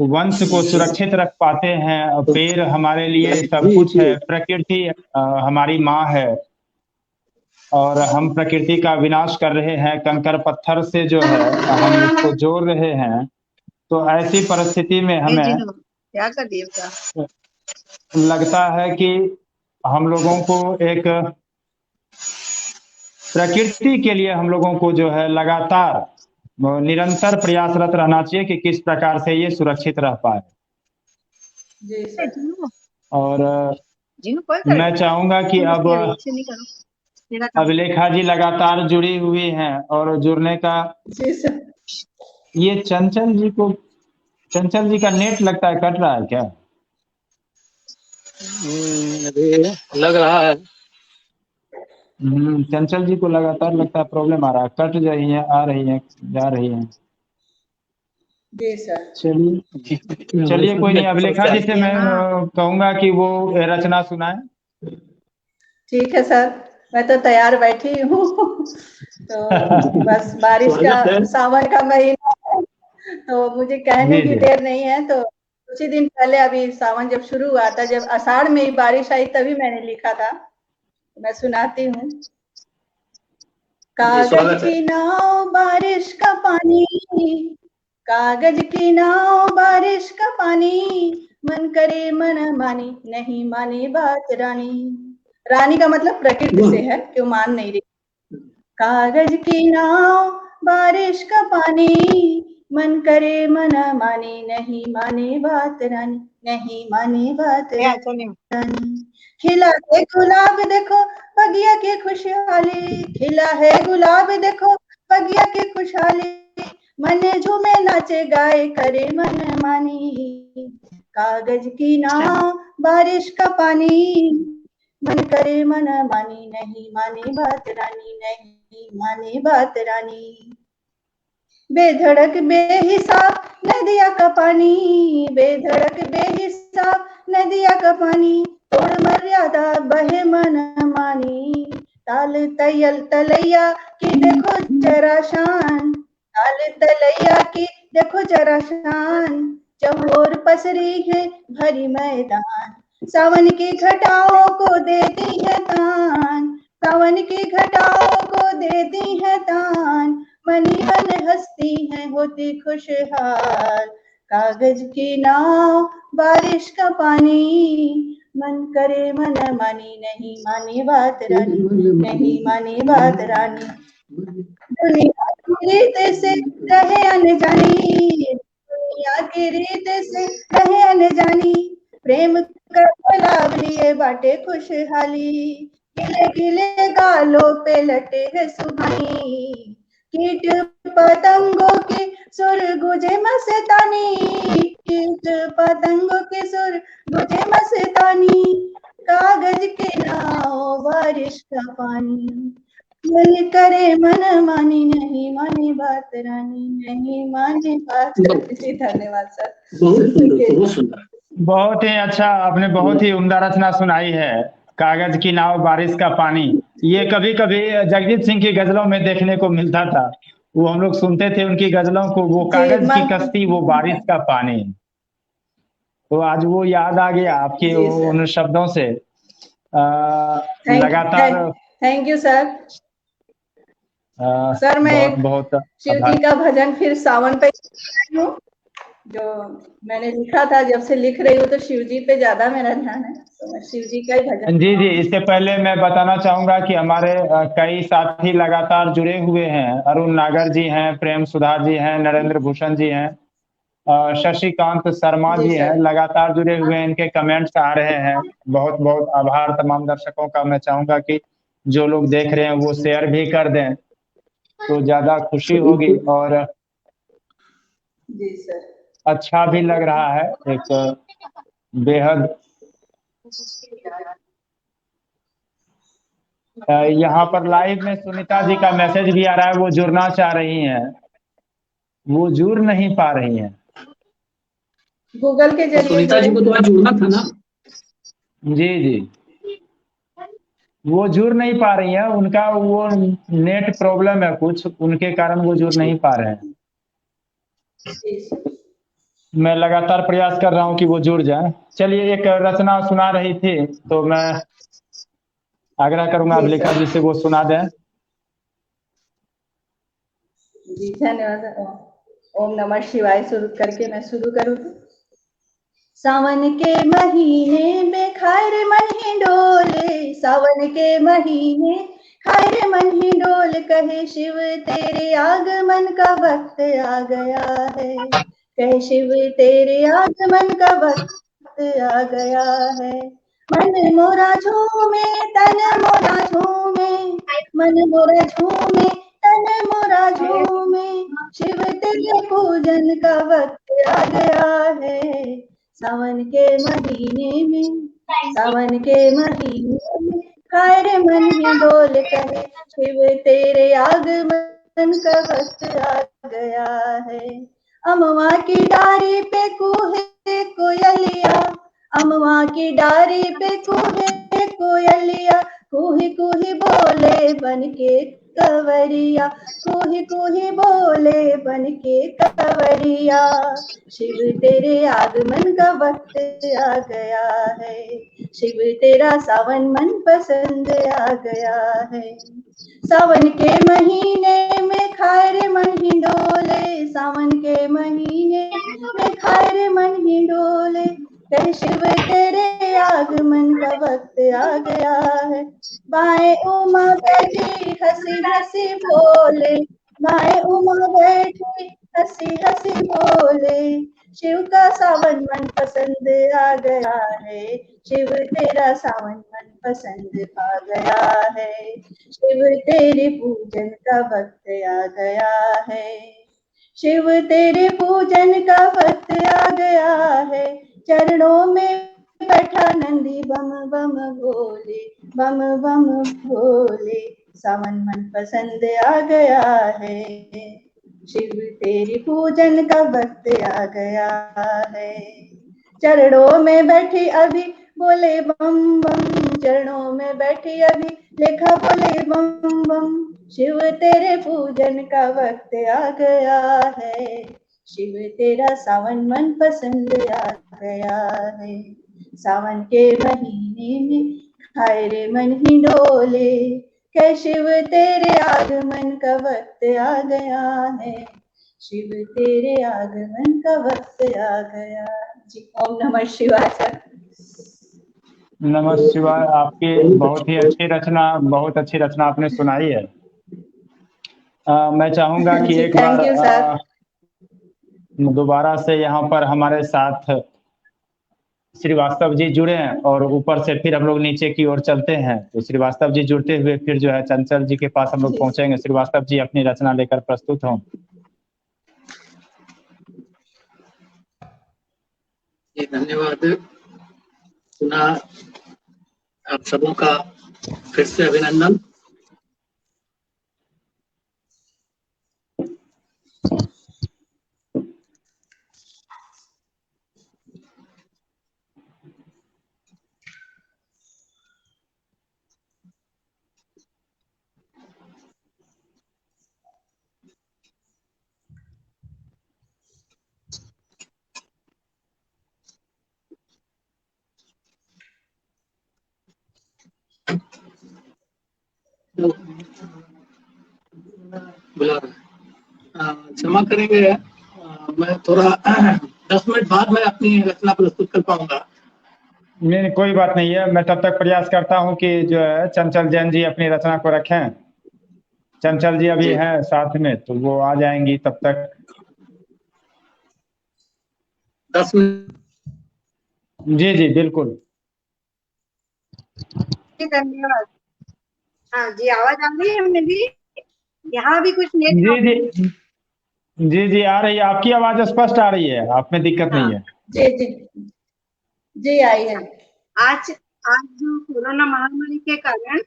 वंश को सुरक्षित रख पाते हैं। पेड़ हमारे लिए सब कुछ है, प्रकृति हमारी माँ है और हम प्रकृति का विनाश कर रहे हैं, कंकर पत्थर से जो है हम उसको जोड़ रहे हैं। तो ऐसी परिस्थिति में हमें क्या कर दिया, लगता है कि हम लोगों को एक प्रकृति के लिए हम लोगों को जो है लगातार निरंतर प्रयासरत रहना चाहिए कि किस प्रकार से ये सुरक्षित रह पाए। और मैं चाहूंगा कि अब अभिलेखा जी लगातार जुड़ी हुई हैं और जुड़ने का ये चंचल जी का नेट लगता है कट रहा है क्या? लग रहा है चंचल जी को लगातार लगता है प्रॉब्लम आ रहा है, कट रही है, आ रही है, जा रही है। चलिए कोई नहीं, अभिलेखा जी से मैं कहूंगा कि वो रचना सुनाए। ठीक है सर, मैं तो तैयार बैठी हूँ। तो बस बारिश का सावन का महीना है तो मुझे कहने की देर नहीं है। तो कुछ ही दिन पहले अभी सावन जब शुरू हुआ था, जब आषाढ़ में ही बारिश आई तभी मैंने लिखा था, मैं सुनाती हूँ। कागज की नाव बारिश का पानी, कागज की नाव बारिश का पानी, मन करे मन मानी नहीं माने बात रानी। रानी का मतलब प्रकृति से है, क्यों मान नहीं रही। कागज की नाव बारिश का पानी, मन करे मन माने नहीं माने बात रानी, नहीं माने बात रानी। खिला है गुलाब देखो बगिया की खुशहाली, खिला है गुलाब देखो बगिया की खुशहाली, मन झूमे नाचे गाए करे मन मानी। कागज की नाव बारिश का पानी, मन करे मन मानी नहीं माने बात रानी, नहीं माने बात रानी। बेधड़क बेहिसाब नदिया का पानी, बेधड़क बेहिसाब नदिया का पानी, तोड़ मर्यादा बहे मन मानी। ताल तयल तलैया की देखो जरा शान, ताल तलैया की देखो जरा शान, चहोर पसरी है भरी मैदान, सावन की घटाओं को देती है तान, सावन की घटाओं को देती है तान, मनी मन हंसती है होती खुशहाल, कागज की नाव बारिश का पानी, मन करे मन मानी, नहीं मानी बात रानी, नहीं मानी बात रानी। दुनिया की रीत से रहे अनजानी, दुनिया की रीत से रहे अनजानी, प्रेम का गुलाब लिए बाटे खुशहाली, गिले गिले गालों पे लटे है सुहानी, कीट पतंगों के सुर गुजे मस्तानी, कीट पतंगों के सुर गुजे मस्तानी, कागज के नाव बारिश का पानी, मन करे मन मानी, नहीं मानी बात रानी, नहीं मानी बात रानी। धन्यवाद सर। बहुत सुंदर, बहुत सुंदर। बहुत ही अच्छा, आपने बहुत ही उम्दा रचना सुनाई है, कागज की नाव बारिश का पानी। ये कभी कभी जगजीत सिंह की गजलों में देखने को मिलता था, वो हम लोग सुनते थे उनकी गजलों को, वो कागज की कश्ती वो बारिश का पानी। तो आज वो याद आ गया आपके उन शब्दों से। लगातार थैंक यू सर। सर मैं बहुत शिव जी का भजन फिर सावन पे हूँ, जो मैंने लिखा था, जब से लिख रही हूँ तो शिव जी पे ज्यादा मेरा ध्यान है, तो मैं शिव जी का ही भजन। जी जी, इससे पहले मैं बताना चाहूंगा कि हमारे कई साथी लगातार जुड़े हुए हैं। अरुण नागर जी हैं, प्रेम सुधा जी हैं, नरेंद्र भूषण जी हैं, शशिकांत शर्मा जी हैं, लगातार जुड़े हुए हैं, इनके कमेंट्स आ रहे हैं। बहुत बहुत आभार तमाम दर्शकों का। मैं चाहूंगा कि जो लोग देख रहे हैं वो शेयर भी कर दें तो ज्यादा खुशी होगी, और जी सर, अच्छा भी लग रहा है। एक बेहद यहाँ पर लाइव में सुनीता जी का मैसेज भी आ रहा है, वो जुड़ना चाह रही हैं, वो जुड़ नहीं पा रही हैं। गूगल के जरिए सुनीता जी को तो आज जुड़ना था ना। जी जी, वो जुड़ नहीं पा रही है, उनका वो नेट प्रॉब्लम है कुछ, उनके कारण वो जुड़ नहीं पा रहे हैं। मैं लगातार प्रयास कर रहा हूं कि वो जुड़ जाए। चलिए, एक रचना सुना रही थी तो मैं आग्रह करूंगा अभिलेखा जी से वो सुना दें। जी धन्यवाद। ओम नमः शिवाय शुरू करके मैं शुरू करूँ। सावन के महीने में खाए रे मन ही डोले, सावन के महीने खाए रे मन ही डोल, कहे शिव तेरे आगमन का वक्त आ गया है, कहे शिव तेरे आगमन का वक्त आ गया है। मन मोरा झूमे तन मोरा झूमे, मन मोरा झूमे तन मोरा झूमे, शिव तेरे पूजन का वक्त आ गया है। सावन के महीने में, सावन के महीने में खाए रे मन ही डोल, कहे शिव तेरे आगमन का वक्त आ गया है। अमवा की डारी पे कूहे कोयलिया, अमवा की डारी पे कूहे कोयलिया, कूही कूही बोले बन के कंवरिया, कूही कूही बोले बन के कंवरिया, शिव तेरे आगमन का वक्त आ गया है, शिव तेरा सावन मन पसंद आ गया है। सावन के महीने में खाए रे मन ही डोले, सावन के महीने में खाए रे मन ही डोले, कहे शिव तेरे आगमन का वक्त आ गया है। बाएं उमा बैठी हंसी हंसी बोले, बाएं उमा बैठी हंसी हंसी बोले, शिव का सावन मन पसंद आ गया है, शिव तेरा सावन मन पसंद आ गया है, शिव तेरे पूजन का वक्त आ गया है, शिव तेरे पूजन का वक्त आ गया है। चरणों में बैठा नंदी बम बम भोले, बम बम भोले, सावन मन पसंद आ गया है, शिव तेरी पूजन का वक्त आ गया है। चरणों में बैठी अभी बोले बम बम, चरणों में बैठी अभी लेखा बोले बम बम, शिव तेरे पूजन का वक्त आ गया है, शिव तेरा सावन मन पसंद आ गया है। सावन के महीने में खाए रे मन ही डोले, कह शिव तेरे आगमन का वक्त आ गया है, शिव तेरे आगमन का वक्त आ गया। जी ओम नमः शिवाय सर। नमः शिवाय। आपकी बहुत ही अच्छी रचना, बहुत अच्छी रचना आपने सुनाई है। मैं चाहूंगा कि जी एक थैंक बार यू सर। दोबारा से यहाँ पर हमारे साथ श्रीवास्तव जी जुड़े हैं और ऊपर से फिर हम लोग नीचे की ओर चलते हैं। तो श्रीवास्तव जी जुड़ते हुए फिर जो है चंचल जी के पास हम लोग जी पहुंचेंगे। श्रीवास्तव जी अपनी रचना लेकर प्रस्तुत हों। जी धन्यवाद। पुनः आप सबों का फिर से अभिनंदन। बुला क्षमा करेंगे, मैं थोड़ा 10 मिनट बाद मैं अपनी रचना प्रस्तुत कर पाऊंगा। नहीं, कोई बात नहीं है। मैं तब तक प्रयास करता हूँ कि जो है चंचल जैन जी अपनी रचना को रखें। चंचल जी अभी जी हैं साथ में, तो वो आ जाएंगी तब तक। 10 मिनट। जी जी बिल्कुल। धन्यवाद। हाँ जी, आवाज आ रही है मेरी? यहाँ भी कुछ नेट जी प्रॉब्लम। जी जी जी आ रही है, आपकी आवाज स्पष्ट आ रही है, आप में दिक्कत हाँ नहीं है। जी जी जी आई है। आज आज जो कोरोना महामारी के कारण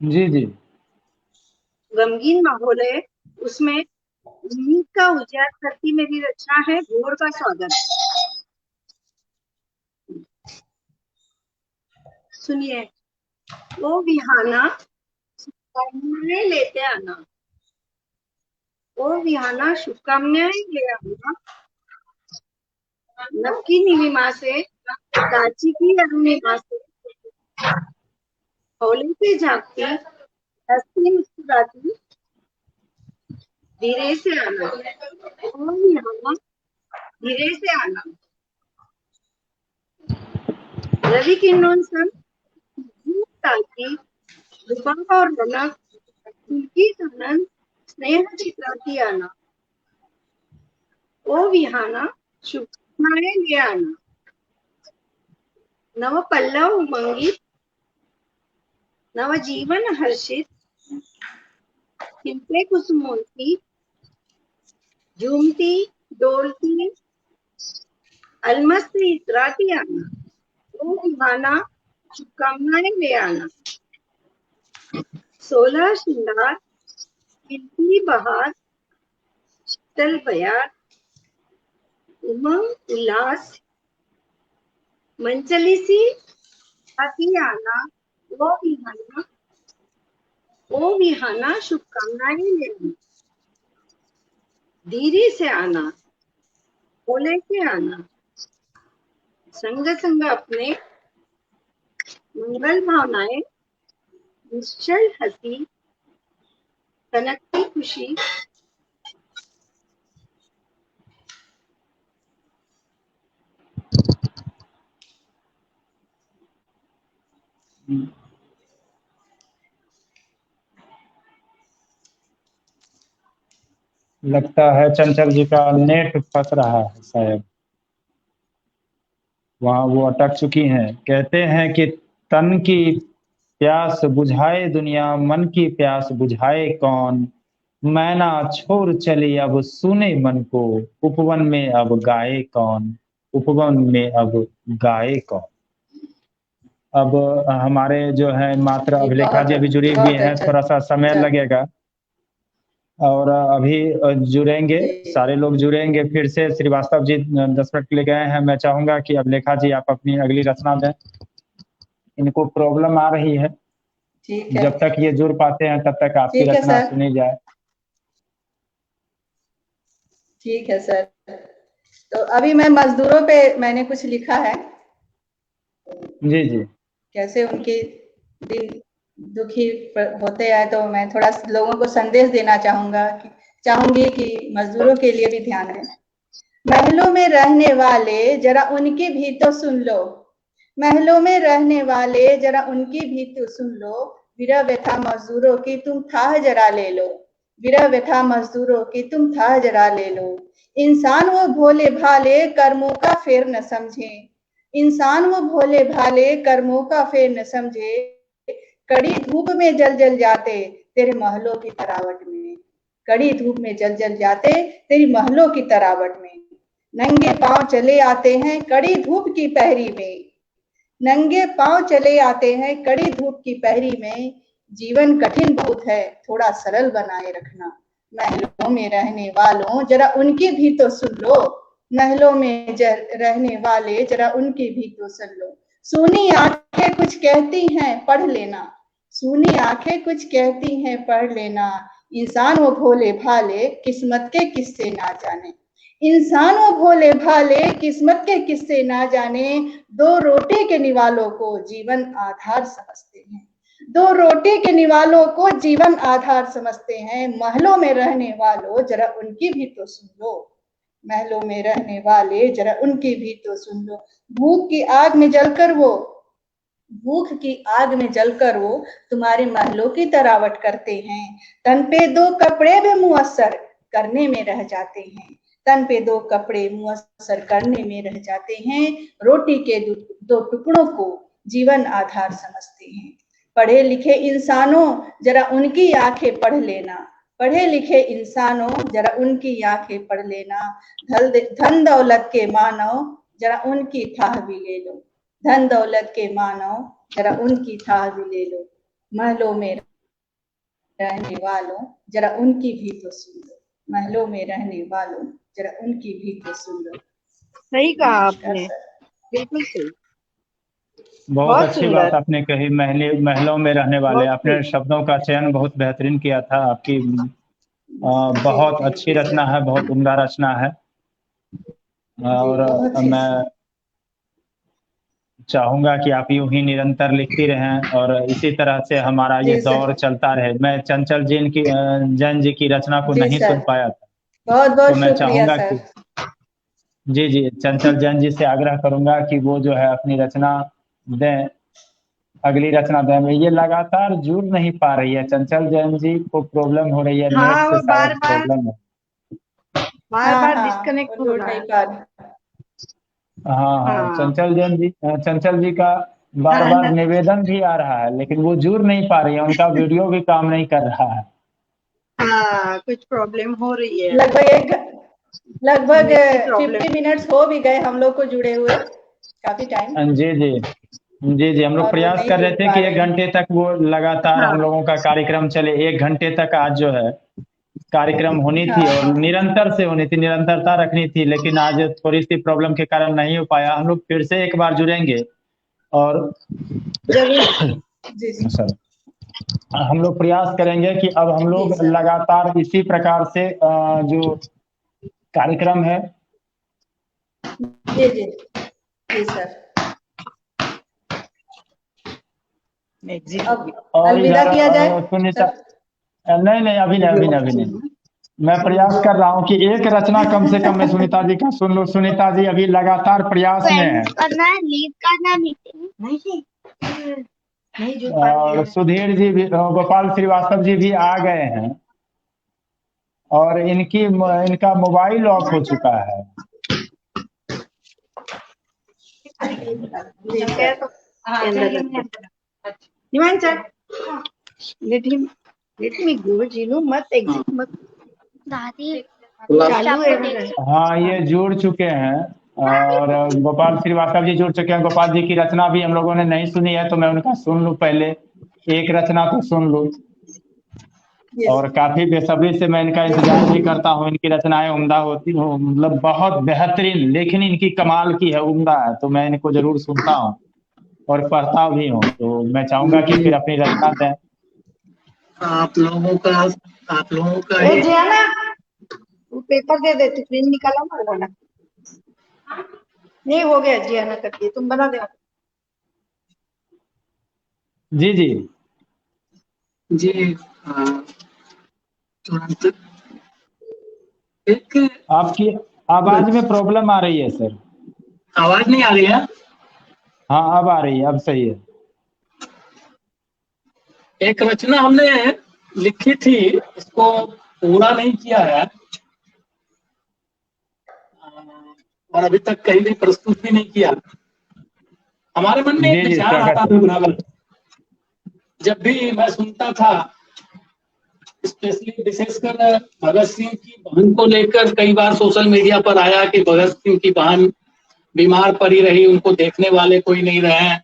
जी जी गमगीन माहौल है, उसमें उम्मीद का उजागर करती मेरी रचना है भोर का स्वागत। सुनिए। ओ विहाना शुभकामनाएं लेते आना, ओ विहाना शुभकामनाएं ले आना, नवकी नीलिमा से कांची की अरुणिमा से होली पे झांकती हंसती मुस्कुराती धीरे से आना, ओ विहाना धीरे से आना। रवि किरणों संग धूप ताकि रूपा और रौनक उनकी सनन स्नेह चित्राती आना, ओ विहाना शुभकामनाएं ले आना। नव पल्लव उमंगित नव जीवन हर्षित खिलते कुसुमों की झूमती डोलती अलमस्त इतराती आना, ओ विहाना शुभकामनाएं ले आना। 16 श्रृंगार खिलती बहार शीतल बयार उमंग उल्लास मंचली सी आती आना, ओ विहाना शुभकामनाएं ले आना। धीरे से आना, बोले के आना, संग संग अपने मंगल भावनाएं निश्चल हंसी तनकती खुशी लगता है चंचल जी का नेट फंस रहा है शायद, वहाँ वो अटक चुकी हैं। कहते हैं कि तन की प्यास बुझाए दुनिया, मन की प्यास बुझाए कौन। मैना छोड़ चली अब सुने मन को, उपवन में अब गाए कौन, उपवन में अब गाए कौन। अब हमारे जो है मात्र जी अभिलेखा जी अभी जुड़ी हुई बहुत हैं, अच्छा थोड़ा सा समय अच्छा। लगेगा और अभी जुड़ेंगे, जी सारे लोग जुड़ेंगे फिर से। श्रीवास्तव जी 10 मिनट के लिए गए हैं। मैं चाहूंगा कि अभिलेखा जी आप अपनी अगली रचना दें। इनको प्रॉब्लम आ रही है, ठीक है। जब तक ये जुड़ पाते हैं तब तक आपकी ठीक है रचना सर। सुनी जाए। ठीक है सर। तो अभी मैं मजदूरों पे मैंने कुछ लिखा है, जी जी कैसे उनके दिन दुखी होते हैं, तो मैं थोड़ा लोगों को संदेश देना चाहूंगा कि चाहूंगी कि मजदूरों के लिए भी ध्यान है। महलों में रहने वाले जरा उनकी भी तो सुन लो, महलों में रहने वाले जरा उनकी भी तो सुन लो, विरह व्यथा मजदूरों की तुम थाह जरा ले लो, विरह व्यथा मजदूरों की तुम थाह जरा ले लो। इंसान वो भोले भाले कर्मों का फेर न समझे, इंसान वो भोले भाले कर्मों का फेर न समझे, कड़ी धूप में जल जल जाते तेरे महलों की तरावट में, कड़ी धूप में जल जल जाते तेरी महलों की तरावट में। नंगे पांव चले आते हैं कड़ी धूप की पहरी में, नंगे पांव चले आते हैं कड़ी धूप की पहरी में, जीवन कठिन बहुत है थोड़ा सरल बनाए रखना, महलों में रहने वालों जरा उनकी भी तो सुन लो, महलों में रहने वाले जरा उनकी भी तो सुन लो। सूनी आंखें कुछ कहती हैं पढ़ लेना, सूनी आंखें कुछ कहती हैं पढ़ लेना, इंसान वो भोले भाले किस्मत के किस्से ना जाने, इंसान वो भोले भाले किस्मत के किस्से ना जाने, दो रोटी के निवालों को जीवन आधार समझते हैं, दो रोटी के निवालों को जीवन आधार समझते हैं, महलों में रहने वालों जरा उनकी भी तो सुन लो, महलों में रहने वाले जरा उनकी भी तो सुन लो। भूख की आग में जलकर वो, भूख की आग में जलकर वो तुम्हारे महलों की तरावट करते हैं, तन पे दो कपड़े भी मुअस्सर करने में रह जाते हैं, तन पे दो कपड़े मुअस्सर करने में रह जाते हैं, रोटी के दो टुकड़ों को जीवन आधार समझते हैं। पढ़े लिखे इंसानों जरा उनकी आंखें पढ़ लेना, पढ़े लिखे इंसानों जरा उनकी आंखें पढ़ लेना, धन दौलत के मानव जरा उनकी थाह भी ले लो, धन दौलत के मानव जरा उनकी थाह भी ले लो, महलों में रहने वालों जरा उनकी भी तो सुन लो, महलों में रहने वालों जरा उनकी भी तो सुन लो। सही कहा आपने, बिल्कुल सही, बहुत अच्छी बात आपने कही। महलों में रहने वाले, अपने शब्दों का चयन बहुत बेहतरीन किया था। आपकी बहुत अच्छी रचना है, बहुत उम्दा रचना है, और मैं चाहूंगा कि आप यूं ही निरंतर लिखती रहें और इसी तरह से हमारा ये दौर चलता रहे। मैं चंचल जैन जी की रचना को नहीं सुन पाया था, बहुत बहुत तो मैं शुक्रिया चाहूंगा सर। कि जी चंचल जैन जी से आग्रह करूंगा कि वो जो है अपनी रचना दें, अगली रचना दें। ये लगातार जुड़ नहीं पा रही है, चंचल जैन जी को प्रॉब्लम हो रही है, नेट से शायद प्रॉब्लम है, बार बार डिस्कनेक्ट हो रहा है। हाँ, चंचल जी का बार बार निवेदन भी आ रहा है, लेकिन वो जुड़ नहीं पा रही है, उनका वीडियो भी काम नहीं कर रहा है। हाँ, कुछ प्रॉब्लम हो रही है। लगभग 50 मिनट्स हो भी गए हम लोग को जुड़े हुए, काफी टाइम। जी हम लोग प्रयास कर रहे थे कि 1 घंटे तक वो लगातार हम लोगों का कार्यक्रम चले। 1 घंटे तक आज जो है कार्यक्रम होनी थी और निरंतर से होनी थी, निरंतरता रखनी थी, लेकिन आज थोड़ी सी प्रॉब्लम के कारण नहीं हो पाया। हम लोग फिर से एक बार जुड़ेंगे और सर हम लोग प्रयास करेंगे कि अब हम लोग लगातार इसी प्रकार से जो कार्यक्रम है जी सर। और अलविदा किया जाए। सुनीता नहीं अभी नहीं, मैं प्रयास कर रहा हूँ कि एक रचना कम से कम मैं सुनीता जी का सुन लूं। सुनीता जी अभी लगातार प्रयास में है। और सुधीर जी भी, गोपाल श्रीवास्तव जी भी आ गए हैं और इनका मोबाइल लॉक हो चुका है। हाँ, ये जुड़ चुके हैं और गोपाल श्रीवास्तव जी जुड़ चुके हैं। गोपाल जी की रचना भी हम लोगों ने नहीं सुनी है, तो मैं उनका सुन लूं, पहले एक रचना तो सुन लूं। और काफी बेसब्री से मैं इनका इंतजार भी करता हूँ। इनकी रचनाएं उम्दा होती हूँ, मतलब बहुत बेहतरीन, लेखनी इनकी कमाल की है, उम्दा है, तो मैं इनको जरूर सुनता हूँ और पढ़ता भी हूँ। तो मैं चाहूंगा कि फिर अपनी रचना दें। आप लोगों का वो पेपर दे दे, तू प्रिंट निकाला ना, नहीं हो गया जियाना करके, तुम बना दे। जी तुरंत एक आपकी आवाज में प्रॉब्लम आ रही है सर। आवाज नहीं आ रही है? हाँ अब आ रही है, अब सही है। एक रचना हमने लिखी थी, इसको पूरा नहीं किया है और अभी तक कहीं भी प्रस्तुत भी नहीं किया। हमारे मन में एक जी जी विचार स्वागत आता है। था बराबर, जब भी मैं सुनता था, स्पेशली विशेषकर भगत सिंह की बहन को लेकर कई बार सोशल मीडिया पर आया कि भगत सिंह की बहन बीमार पड़ी रही, उनको देखने वाले कोई नहीं रहे।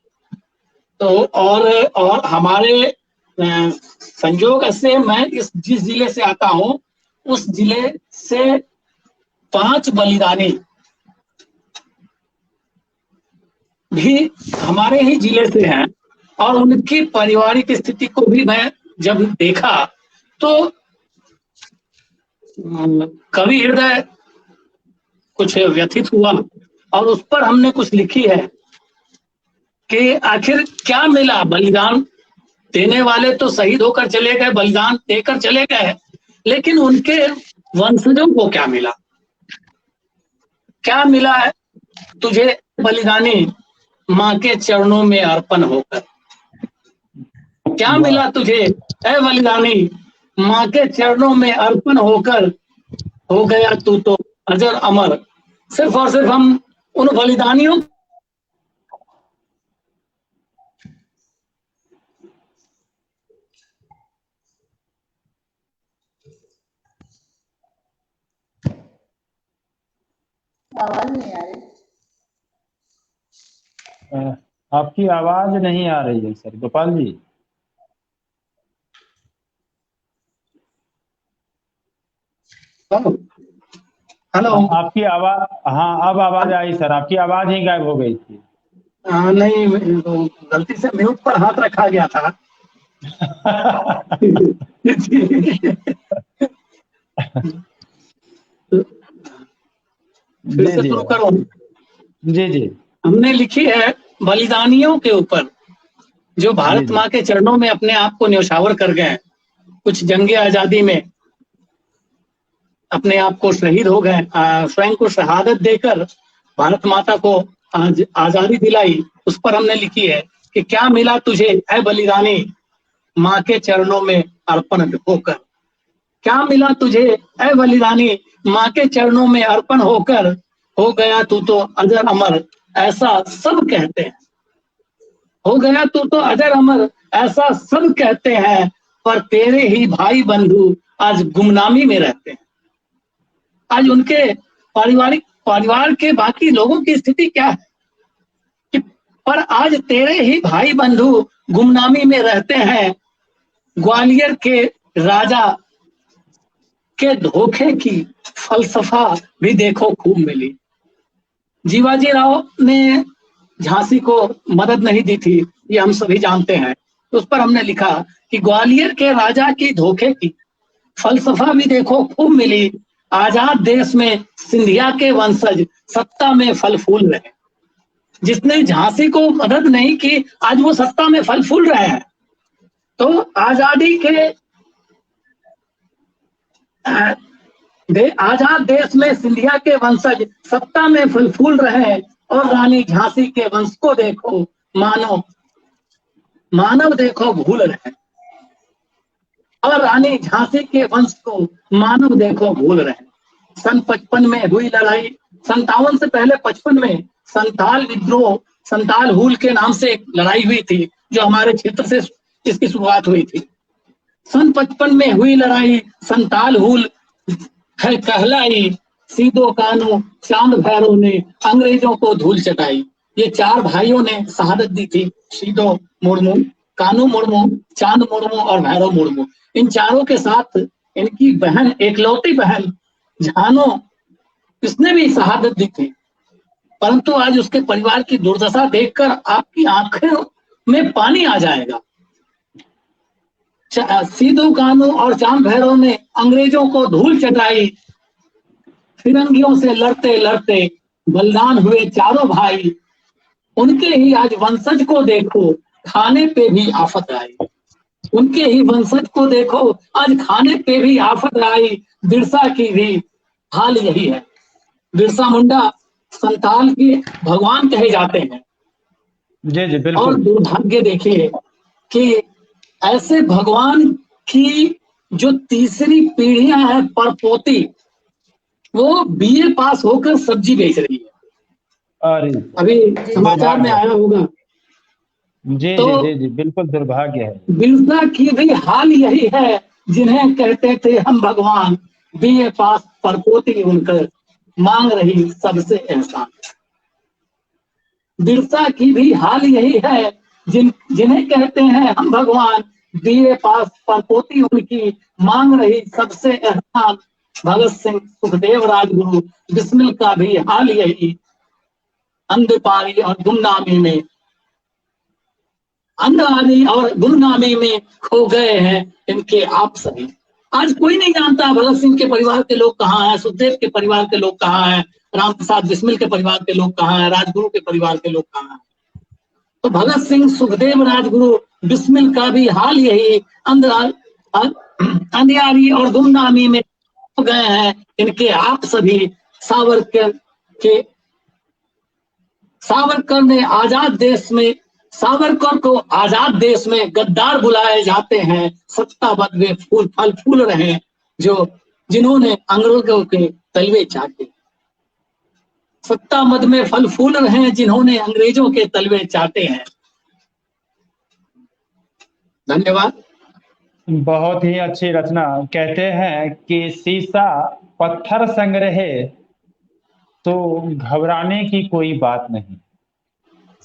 तो और हमारे संयोग से मैं जिस जिले से आता हूँ उस जिले से 5 बलिदानी भी हमारे ही जिले से हैं और उनकी पारिवारिक स्थिति को भी मैं जब देखा तो कवि हृदय कुछ व्यथित हुआ और उस पर हमने कुछ लिखी है कि आखिर क्या मिला। बलिदान देने वाले तो शहीद होकर चले गए, बलिदान देकर चले गए, लेकिन उनके वंशजों को क्या मिला? क्या मिला है तुझे बलिदानी माँ के चरणों में अर्पण होकर? क्या मिला तुझे ऐ बलिदानी माँ के चरणों में अर्पण होकर? हो गया तू तो अजर अमर। सिर्फ और सिर्फ हम उन बलिदानियों आवाज नहीं आ रही। आपकी आवाज नहीं आ रही है सर गोपाल जी। हेलो। आपकी आवाज, हाँ अब आवाज आई सर, आपकी आवाज ही गायब हो गई थी। नहीं, गलती से म्यूट पर हाथ रखा गया था। फिर जी से जी शुरू करो। जी जी हमने लिखी है बलिदानियों के ऊपर जो भारत जी माँ के चरणों में अपने आप को न्यौछावर कर गए। कुछ जंगे आजादी में अपने आप को शहीद हो गए, स्वयं को शहादत देकर भारत माता को आजादी दिलाई। उस पर हमने लिखी है कि क्या मिला तुझे ऐ बलिदानी माँ के चरणों में अर्पण होकर? क्या मिला तुझे ऐ बलिदानी माँ के चरणों में अर्पण होकर? हो गया तू तो अजर अमर, ऐसा सब कहते हैं। हो गया तू तो अजर अमर, ऐसा सब कहते हैं, पर तेरे ही भाई बंधु आज गुमनामी में रहते हैं। आज उनके परिवार के बाकी लोगों की स्थिति क्या है कि पर आज तेरे ही भाई बंधु गुमनामी में रहते हैं। ग्वालियर के राजा के धोखे की फलसफा भी देखो खूब मिली। जीवाजी राव ने झांसी को मदद नहीं दी थी, ये हम सभी जानते हैं। तो उस पर हमने लिखा कि ग्वालियर के राजा की धोखे की फलसफा भी देखो खूब मिली। आजाद देश में सिंधिया के वंशज सत्ता में फल फूल रहे। जिसने झांसी को मदद नहीं की आज वो सत्ता में फल फूल रहे हैं। तो आजादी के आजाद देश में सिंधिया के वंशज सत्ता में फल फूल रहे हैं और रानी झांसी के वंश को देखो मानव देखो भूल रहे। और रानी झांसी के वंश को मानव देखो भूल रहे। सन 55 में हुई लड़ाई, 57 से पहले 55 में संताल विद्रोह, संताल हुल के नाम से एक लड़ाई हुई थी जो हमारे क्षेत्र से इसकी शुरुआत हुई थी। सन 55 में हुई लड़ाई संताल हुल है कहलाई, सीधो कानू चांद भैरव ने अंग्रेजों को धूल चटाई। ये 4 भाइयों ने शहादत दी थी, सीधो मुर्मू, कानू मुर्मू, चांद मुर्मू और भैरव मुर्मू। इन चारों के साथ इनकी बहन, एकलौती बहन झानो, इसने भी शहादत दी थी। परंतु आज उसके परिवार की दुर्दशा देखकर आपकी आंखों में पानी आ जाएगा। सीधू कानू और चांद भैरव ने अंग्रेजों को धूल चटाई। फिरंगियों से लड़ते लड़ते बलिदान हुए चारों भाई। उनके ही आज वंशज को देखो खाने पे भी आफत आई। उनके ही वंशज को देखो आज खाने पे भी आफत आई। बिरसा की भी हाल यही है। बिरसा मुंडा संताल के भगवान कहे जाते हैं। जी जी और बिल्कुल। दुर्भाग्य देखिए कि ऐसे भगवान की जो तीसरी पीढ़ियां है परपोती, वो बीए पास होकर सब्जी बेच रही है। अरे अभी समाचार में दुर्भाग्य। आया होगा। जी तो जी जी जी बिल्कुल दुर्भाग्य है। बिरसा की भी हाल यही है, जिन्हें कहते थे हम भगवान, बीए पास परपोती उनकर मांग रही सबसे एहसान। बिरसा की भी हाल यही है, जिन्हें कहते हैं हम भगवान, बीए पास परपोती उनकी मांग रही सबसे एहसान। भगत सिंह, सुखदेव, राजगुरु, बिस्मिल का भी हाल यही, अंधपारी और गुमनामी में, अंधवानी और गुमनामी में खो गए हैं इनके आप सभी। आज कोई नहीं जानता भगत सिंह के परिवार के लोग कहाँ हैं, सुखदेव के परिवार के लोग कहाँ हैं, राम प्रसाद बिस्मिल के परिवार के लोग कहाँ हैं, राजगुरु के परिवार के लोग कहाँ हैं। तो भगत सिंह, सुखदेव, राजगुरु, बिस्मिल का भी हाल यही, अंधियारी और गुमनामी में हो गए हैं इनके आप सभी। सावरकर ने आजाद देश में, सावरकर को आजाद देश में गद्दार बुलाए जाते हैं। सत्ता बद में फल फूल रहे जिन्होंने अंग्रेजों के तलवे चाटे। सत्ता मद में फल फूल रहे हैं जिन्होंने अंग्रेजों के तलवे चाटे हैं। धन्यवाद। बहुत ही अच्छी रचना। कहते हैं कि शीशा पत्थर संग रहे तो घबराने की कोई बात नहीं,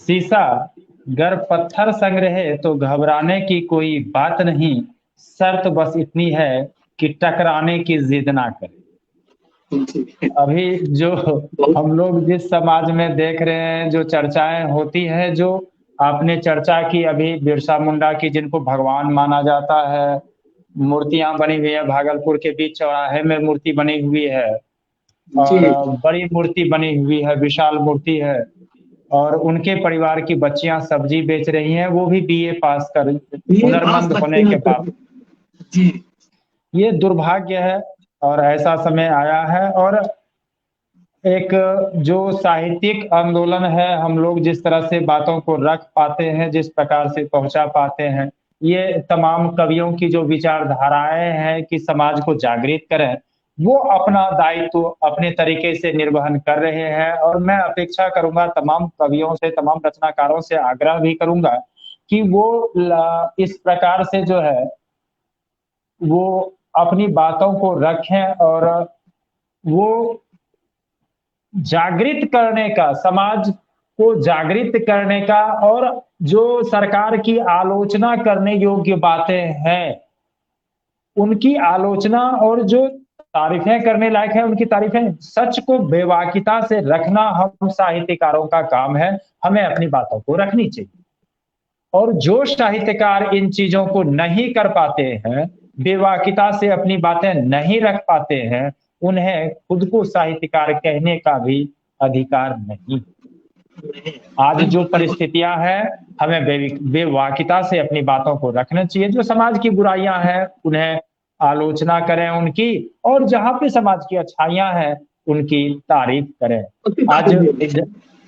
शीशा गर पत्थर संग रहे तो घबराने की कोई बात नहीं, शर्त बस इतनी है कि टकराने की जिद ना करें। अभी जो हम लोग जिस समाज में देख रहे हैं, जो चर्चाएं होती हैं, जो आपने चर्चा की अभी बिरसा मुंडा की, जिनको भगवान माना जाता है, मूर्तियां बनी हुई है, भागलपुर के बीच चौराहे में मूर्ति बनी हुई है और बड़ी मूर्ति बनी हुई है, विशाल मूर्ति है, और उनके परिवार की बच्चियां सब्जी बेच रही हैं, वो भी बीए पास कर, हुनरमंद होने के बाद। ये दुर्भाग्य है और ऐसा समय आया है। और एक जो साहित्यिक आंदोलन है, हम लोग जिस तरह से बातों को रख पाते हैं, जिस प्रकार से पहुंचा पाते हैं, ये तमाम कवियों की जो विचारधाराएं हैं कि समाज को जागृत करें, वो अपना दायित्व अपने तरीके से निर्वहन कर रहे हैं। और मैं अपेक्षा करूंगा तमाम कवियों से, तमाम रचनाकारों से आग्रह भी करूंगा कि वो इस प्रकार से जो है वो अपनी बातों को रखें और वो जागृत करने का, समाज को जागृत करने का, और जो सरकार की आलोचना करने योग्य बातें हैं उनकी आलोचना, और जो तारीफें करने लायक है उनकी तारीफें, सच को बेबाकिता से रखना हम साहित्यकारों का काम है। हमें अपनी बातों को रखनी चाहिए। और जो साहित्यकार इन चीजों को नहीं कर पाते हैं, बेबाकिता से अपनी बातें नहीं रख पाते हैं, उन्हें खुद को साहित्यकार कहने का भी अधिकार नहीं। आज जो परिस्थितियां हैं, हमें बेबाकिता से अपनी बातों को रखना चाहिए। जो समाज की बुराइयां हैं उन्हें आलोचना करें उनकी, और जहां पे समाज की अच्छाइयां हैं उनकी तारीफ करें। आज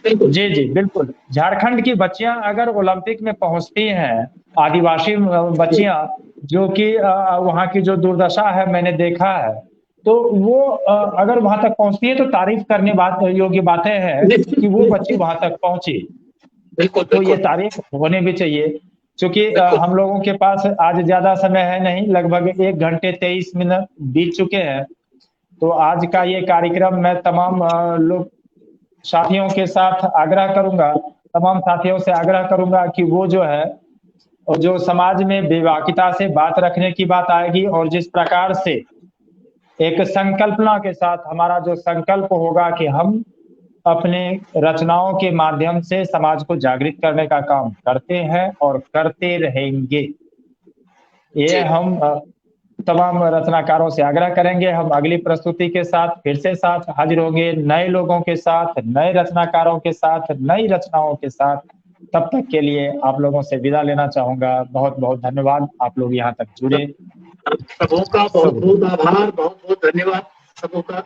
जी जी बिल्कुल, झारखंड की बच्चियां अगर ओलंपिक में पहुंचती हैं, आदिवासी बच्चियां, जो कि वहां की जो दुर्दशा है मैंने देखा है, तो वो अगर वहां तक पहुंचती है तो तारीफ करने योग्य बातें हैं कि वो बच्ची वहां तक पहुंची। तो ये तारीफ होने भी चाहिए। क्योंकि हम लोगों के पास आज ज्यादा समय है नहीं, लगभग 1 घंटे 23 मिनट बीत चुके हैं। तो आज का ये कार्यक्रम मैं तमाम लोग साथियों के साथ आग्रह करूंगा, तमाम साथियों से आग्रह करूंगा कि वो जो है, और जो समाज में बेबाकिता से बात रखने की बात आएगी, और जिस प्रकार से एक संकल्पना के साथ हमारा जो संकल्प होगा कि हम अपने रचनाओं के माध्यम से समाज को जागृत करने का काम करते हैं और करते रहेंगे। ये हम तमाम रचनाकारों से आग्रह करेंगे। हम अगली प्रस्तुति के साथ फिर से साथ हाजिर होंगे, नए लोगों के साथ, नए रचनाकारों के साथ, नई रचनाओं के साथ। तब तक के लिए आप लोगों से विदा लेना चाहूंगा। बहुत बहुत धन्यवाद, आप लोग यहाँ तक जुड़े। सबों का बहुत बहुत आभार, बहुत बहुत धन्यवाद सबों का।